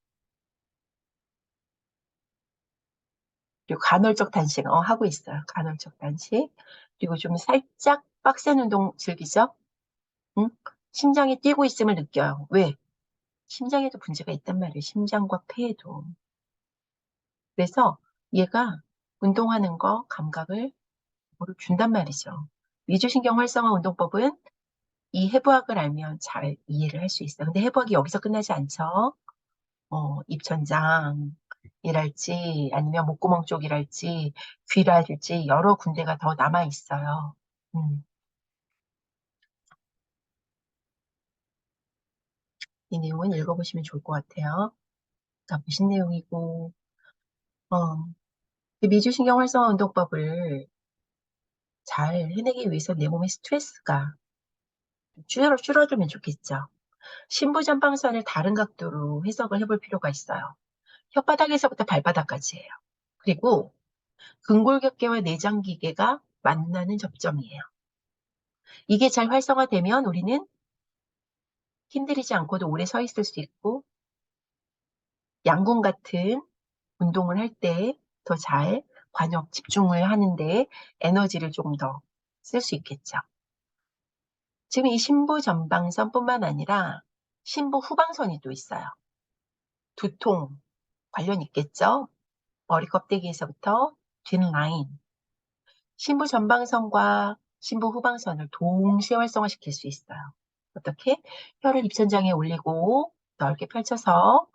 그리고 간헐적 단식, 하고 있어요. 간헐적 단식. 그리고 좀 살짝 빡센 운동 즐기죠? 응? 심장이 뛰고 있음을 느껴요. 왜? 심장에도 문제가 있단 말이에요. 심장과 폐에도. 그래서 얘가 운동하는 거 감각을 뭐를 준단 말이죠. 미주신경 활성화 운동법은 이 해부학을 알면 잘 이해를 할 수 있어요. 근데 해부학이 여기서 끝나지 않죠. 입천장이랄지 아니면 목구멍 쪽이랄지 귀랄지 여러 군데가 더 남아 있어요. 이 내용은 읽어보시면 좋을 것 같아요. 다 보신 내용이고, 이 미주신경 활성화 운동법을 잘 해내기 위해서 내 몸의 스트레스가 줄어들면 좋겠죠. 신부전방선을 다른 각도로 해석을 해볼 필요가 있어요. 혓바닥에서부터 발바닥까지예요. 그리고 근골격계와 내장기계가 만나는 접점이에요. 이게 잘 활성화되면 우리는 힘들이지 않고도 오래 서 있을 수 있고 양궁 같은 운동을 할 때 더 잘 관역 집중을 하는데 에너지를 조금 더 쓸 수 있겠죠. 지금 이 신부 전방선뿐만 아니라 신부 후방선이 또 있어요. 두통 관련 있겠죠? 머리 껍데기에서부터 뒷 라인. 신부 전방선과 신부 후방선을 동시에 활성화시킬 수 있어요. 어떻게? 혀를 입천장에 올리고 넓게 펼쳐서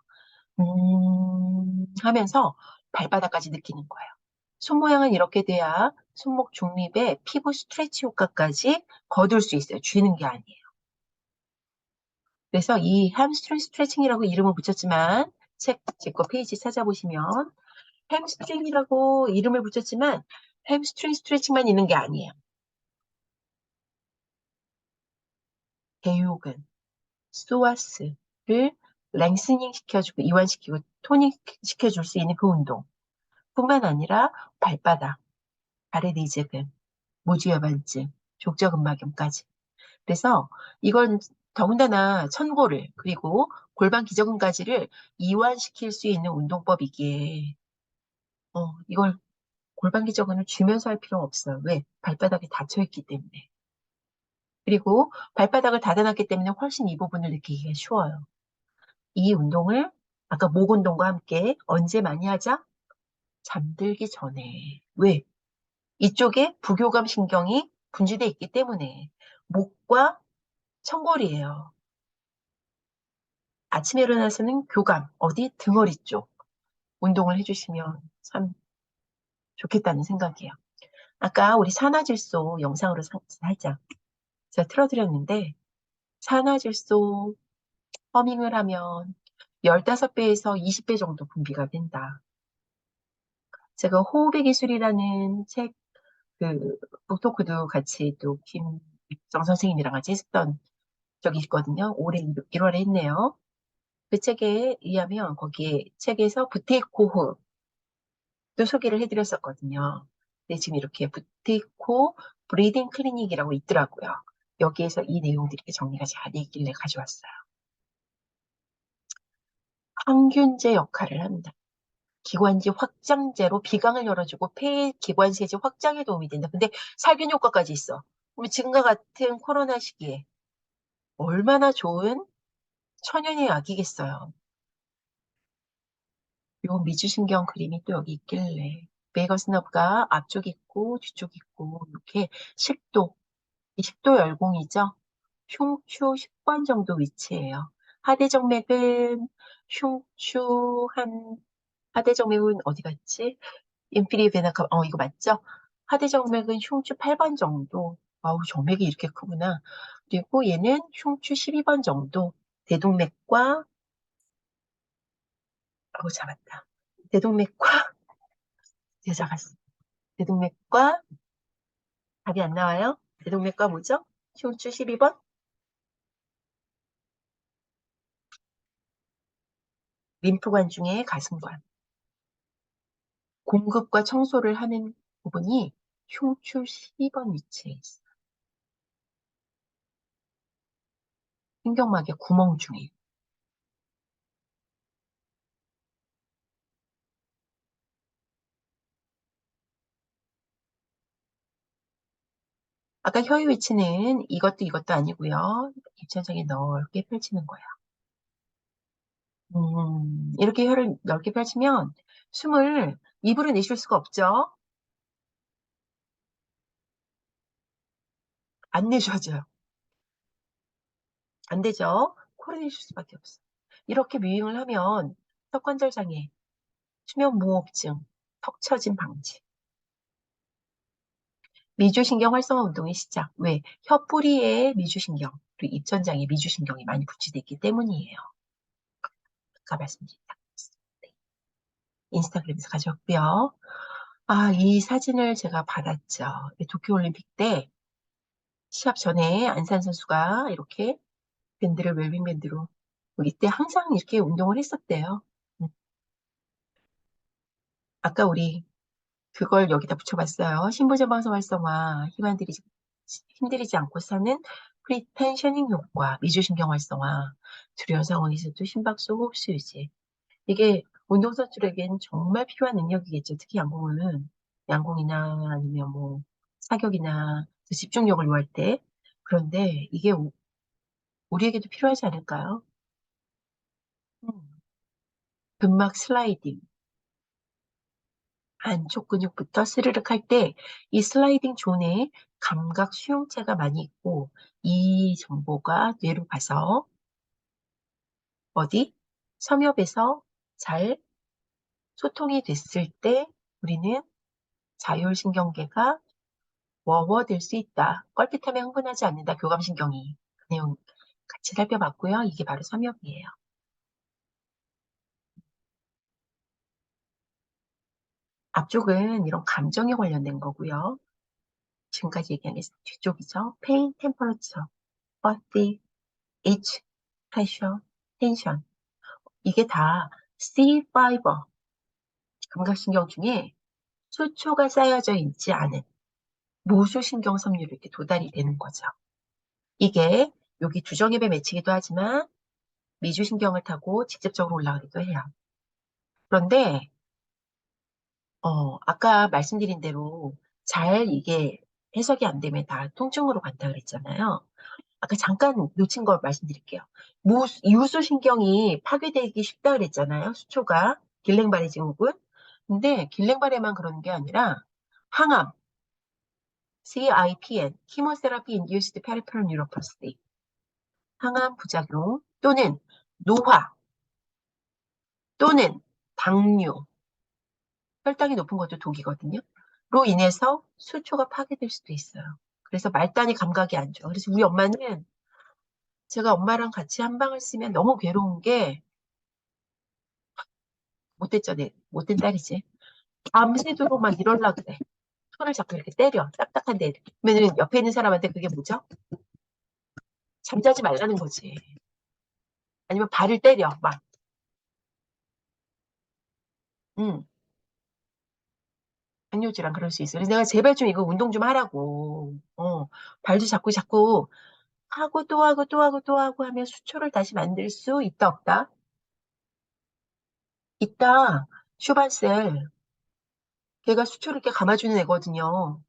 하면서 발바닥까지 느끼는 거예요. 손 모양은 이렇게 돼야 손목 중립에 피부 스트레치 효과까지 거둘 수 있어요. 쥐는 게 아니에요. 그래서 이 햄스트링 스트레칭이라고 이름을 붙였지만 제 거 페이지 찾아보시면 햄스트링이라고 이름을 붙였지만 햄스트링 스트레칭만 있는 게 아니에요. 대요근, 소아스를 랭스닝 시켜주고 이완시키고 토닉 시켜줄 수 있는 그 운동 뿐만 아니라 발바닥, 발의 내재근, 모주여반증, 족저근막염까지. 그래서 이건 더군다나 천골을 그리고 골반 기저근까지를 이완시킬 수 있는 운동법이기에 이걸 골반 기저근을 쥐면서 할 필요가 없어요. 왜? 발바닥이 닫혀있기 때문에. 그리고 발바닥을 닫아놨기 때문에 훨씬 이 부분을 느끼기가 쉬워요. 이 운동을 아까 목 운동과 함께 언제 많이 하자? 잠들기 전에. 왜? 이쪽에 부교감 신경이 분지돼 있기 때문에 목과 청골이에요. 아침에 일어나서는 교감, 어디? 등허리 쪽 운동을 해주시면 참 좋겠다는 생각이에요. 아까 우리 산화질소 영상으로 살짝 제가 틀어드렸는데 산화질소 허밍을 하면 15배에서 20배 정도 분비가 된다. 제가 호흡의 기술이라는 책 그 북토크도 같이 또 김정 선생님이랑 같이 했었던 적이 있거든요. 올해 1월에 했네요. 그 책에 의하면 거기에 책에서 부테이코흐 또 소개를 해드렸었거든요. 근데 지금 이렇게 부테이코 브리딩 클리닉이라고 있더라고요. 여기에서 이 내용들이 정리가 잘 돼 있길래 가져왔어요. 항균제 역할을 한다. 기관지 확장제로 비강을 열어주고 폐 기관세제 확장에 도움이 된다. 근데 살균 효과까지 있어. 그럼 지금과 같은 코로나 시기에 얼마나 좋은 천연의 약이겠어요. 요 미주신경 그림이 또 여기 있길래 베이거스 너브가 앞쪽 있고 뒤쪽 있고 이렇게 10도, 20도 열공이죠. 흉추 10번 정도 위치해요. 하대정맥은 흉추 한 하대정맥은 어디 갔지? 인피리 베나카 이거 맞죠? 하대정맥은 흉추 8번 정도. 아우 정맥이 이렇게 크구나. 그리고 얘는 흉추 12번 정도. 대동맥과 잡았다. 대동맥과 잡았어. 대동맥과 답이 안 나와요? 대동맥과 뭐죠? 흉추 12번? 림프관 중에 가슴관. 공급과 청소를 하는 부분이 흉추 12번 위치에 있어. 신경막의 구멍 중에. 아까 혀의 위치는 이것도 아니고요. 입천장에 넓게 펼치는 거예요. 이렇게 혀를 넓게 펼치면 숨을 입으로 내쉴 수가 없죠. 안 내쉬어져요. 안 되죠. 코로 내쉴 수밖에 없어. 이렇게 뮤잉을 하면 턱관절 장애, 수면 무호흡증, 턱 처짐 방지. 미주신경 활성화 운동의 시작. 왜? 혀뿌리에 미주신경, 그리고 입천장에 미주신경이 많이 붙이되어 있기 때문이에요. 아까 말씀드렸다. 네. 인스타그램에서 가져왔고요. 이 사진을 제가 받았죠. 도쿄올림픽 때 시합 전에 안산 선수가 이렇게 밴드를 웰빙 밴드로 이때 항상 이렇게 운동을 했었대요. 아까 우리 그걸 여기다 붙여봤어요. 신부전방성 활성화, 힘들이지 않고 사는 프리텐셔닝 효과, 미주신경 활성화, 두려운 상황에서도 심박수, 호흡수 유지. 이게 운동선수들에겐 정말 필요한 능력이겠죠. 특히 양궁이나 아니면 뭐 사격이나 집중력을 요할 때. 그런데 이게 우리에게도 필요하지 않을까요? 근막 슬라이딩. 안쪽 근육부터 스르륵 할 때 이 슬라이딩 존에 감각 수용체가 많이 있고 이 정보가 뇌로 가서 어디? 섬엽에서 잘 소통이 됐을 때 우리는 자율신경계가 워워될 수 있다. 껄핏하면 흥분하지 않는다. 교감신경이. 그 내용 같이 살펴봤고요. 이게 바로 섬엽이에요. 앞쪽은 이런 감정에 관련된 거고요. 지금까지 얘기한 게 뒤쪽이죠. pain, temperature, body, age, pressure, tension. 이게 다 C5 감각신경 중에 수초가 쌓여져 있지 않은 모수신경 섬유로 이렇게 도달이 되는 거죠. 이게 여기 두정엽에 맺히기도 하지만 미주신경을 타고 직접적으로 올라가기도 해요. 그런데 아까 말씀드린 대로 잘 이게 해석이 안 되면 다 통증으로 간다 그랬잖아요. 아까 잠깐 놓친 걸 말씀드릴게요. 유수신경이 파괴되기 쉽다 그랬잖아요. 수초가 길랭바레 증후군. 근데 길랭바레만 그런 게 아니라 항암, CIPN, Chemotherapy Induced Peripheral Neuropathy, 항암 부작용 또는 노화 또는 당뇨, 혈당이 높은 것도 독이거든요. 로 인해서 수초가 파괴될 수도 있어요. 그래서 말단이 감각이 안 좋아. 그래서 우리 엄마는 제가 엄마랑 같이 한 방을 쓰면 너무 괴로운 게 못된 딸이지. 밤새도록 막 이럴라 그래. 손을 잡고 이렇게 때려. 딱딱한데. 그러면은 옆에 있는 사람한테 그게 뭐죠? 잠자지 말라는 거지. 아니면 발을 때려. 막. 당뇨질환 그럴 수 있어. 그래서 내가 제발 좀 이거 운동 좀 하라고. 발도 자꾸 하고 또 하고 또 하고 또 하고 하면 수초를 다시 만들 수 있다 없다? 있다. 슈반셀. 걔가 수초를 이렇게 감아주는 애거든요.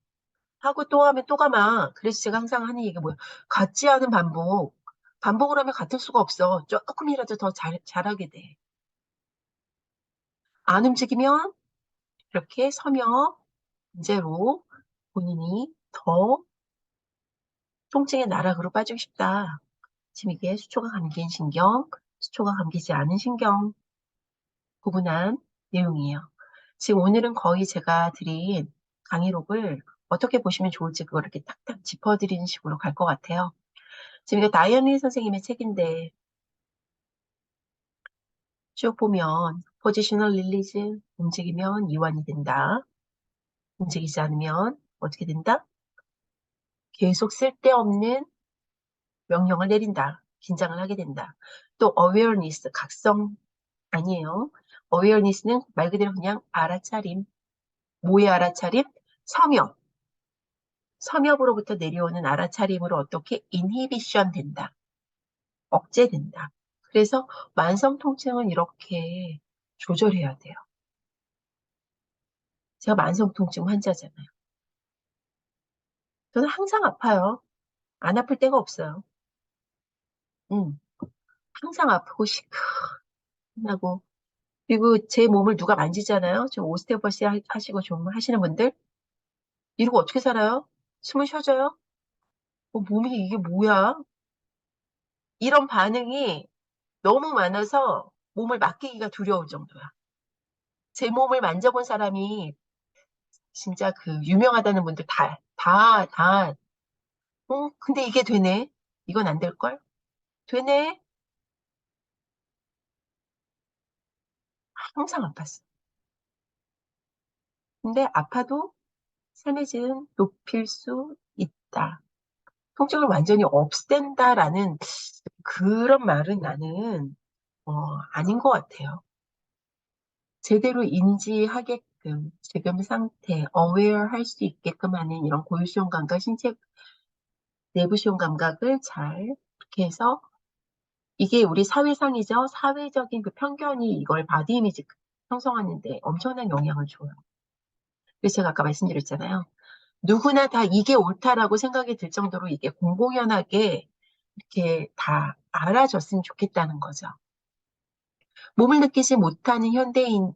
하고 또 하면 또 감아. 그래서 제가 항상 하는 얘기가 뭐야? 같지 않은 반복. 반복을 하면 같을 수가 없어. 조금이라도 더 잘하게 돼. 안 움직이면 이렇게 서면 문제로 본인이 더 통증의 나락으로 빠지고 싶다. 지금 이게 수초가 감긴 신경, 수초가 감기지 않은 신경 구분한 내용이에요. 지금 오늘은 거의 제가 드린 강의록을 어떻게 보시면 좋을지 그걸 이렇게 탁탁 짚어드리는 식으로 갈 것 같아요. 지금 이게 다이언리 선생님의 책인데 쭉 보면 포지셔널 릴리즈 움직이면 이완이 된다. 움직이지 않으면 어떻게 된다? 계속 쓸데없는 명령을 내린다. 긴장을 하게 된다. 또 awareness, 각성 아니에요. awareness는 말 그대로 그냥 알아차림. 뭐의 알아차림? 섬엽. 섬엽으로부터 내려오는 알아차림으로 어떻게 inhibition 된다. 억제된다. 그래서 만성 통증은 이렇게 조절해야 돼요. 제가 만성 통증 환자잖아요. 저는 항상 아파요. 안 아플 때가 없어요. 항상 아프고 시큰하고 그리고 제 몸을 누가 만지잖아요. 좀 오스테오퍼시 하시고 좀 하시는 분들 이러고 어떻게 살아요? 숨을 쉬어줘요? 몸이 이게 뭐야? 이런 반응이 너무 많아서 몸을 맡기기가 두려울 정도야. 제 몸을 만져본 사람이 진짜 그 유명하다는 분들 다, 근데 이게 되네? 이건 안 될걸? 되네? 항상 아팠어. 근데 아파도 삶의 질은 높일 수 있다. 통증을 완전히 없앤다라는 그런 말은 나는 아닌 것 같아요. 제대로 인지하게끔 지금 상태, aware 할 수 있게끔 하는 이런 고유수용 감각, 신체 내부수용 감각을 잘 이렇게 해서 이게 우리 사회상이죠. 사회적인 그 편견이 이걸 바디 이미지 형성하는데 엄청난 영향을 줘요. 그래서 제가 아까 말씀드렸잖아요. 누구나 다 이게 옳다라고 생각이 들 정도로 이게 공공연하게 이렇게 다 알아줬으면 좋겠다는 거죠. 몸을 느끼지 못하는 현대인이기에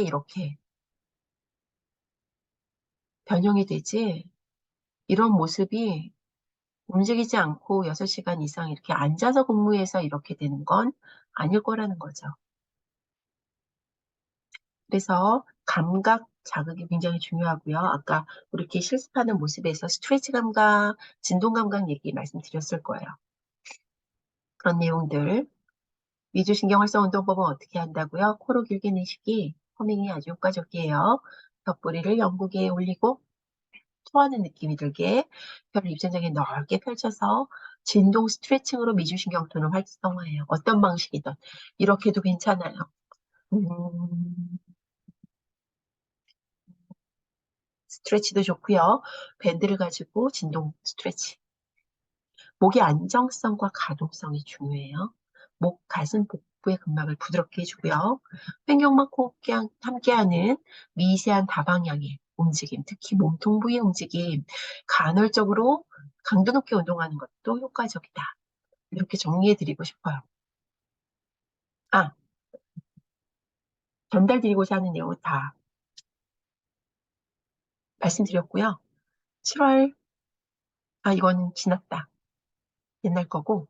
이렇게 변형이 되지 이런 모습이 움직이지 않고 6시간 이상 이렇게 앉아서 근무해서 이렇게 되는 건 아닐 거라는 거죠. 그래서 감각 자극이 굉장히 중요하고요. 아까 우리 이렇게 실습하는 모습에서 스트레치 감각, 진동 감각 얘기 말씀드렸을 거예요. 그런 내용들. 미주신경 활성 운동법은 어떻게 한다고요? 코로 길게 내쉬기, 허밍이 아주 효과적이에요. 옆구리를 영구기에 올리고 토하는 느낌이 들게 혀를 입천장에 넓게 펼쳐서 진동 스트레칭으로 미주신경통을 활성화해요. 어떤 방식이든 이렇게도 괜찮아요. 스트레치도 좋고요. 밴드를 가지고 진동 스트레치. 목의 안정성과 가동성이 중요해요. 목, 가슴, 복부의 근막을 부드럽게 해주고요. 횡격막, 호흡기 함께하는 미세한 다방향의 움직임, 특히 몸통 부위의 움직임, 간헐적으로 강도 높게 운동하는 것도 효과적이다. 이렇게 정리해드리고 싶어요. 전달드리고자 하는 내용은 다 말씀드렸고요. 7월, 이건 지났다. 옛날 거고,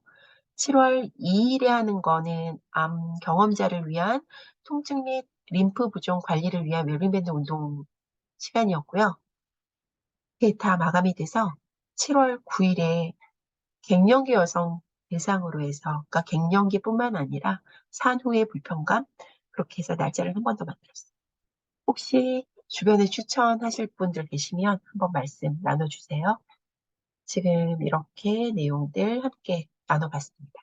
7월 2일에 하는 거는 암 경험자를 위한 통증 및 림프 부종 관리를 위한 웰빙밴드 운동 시간이었고요. 이게 다 마감이 돼서 7월 9일에 갱년기 여성 대상으로 해서, 그러니까 갱년기뿐만 아니라 산후의 불편감, 그렇게 해서 날짜를 한 번 더 만들었어요. 혹시 주변에 추천하실 분들 계시면 한번 말씀 나눠주세요. 지금 이렇게 내용들 함께 나눠봤습니다.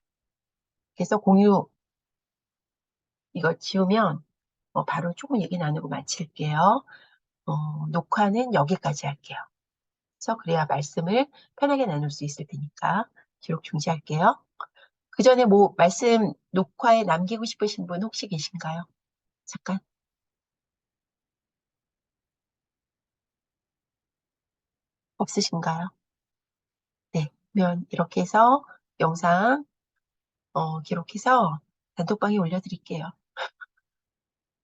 그래서 공유 이거 지우면 바로 조금 얘기 나누고 마칠게요. 녹화는 여기까지 할게요. 그래서 그래야 말씀을 편하게 나눌 수 있을 테니까 기록 중지할게요. 그 전에 뭐 말씀 녹화에 남기고 싶으신 분 혹시 계신가요? 잠깐. 없으신가요? 네. 그러면 이렇게 해서 영상 기록해서 단톡방에 올려드릴게요.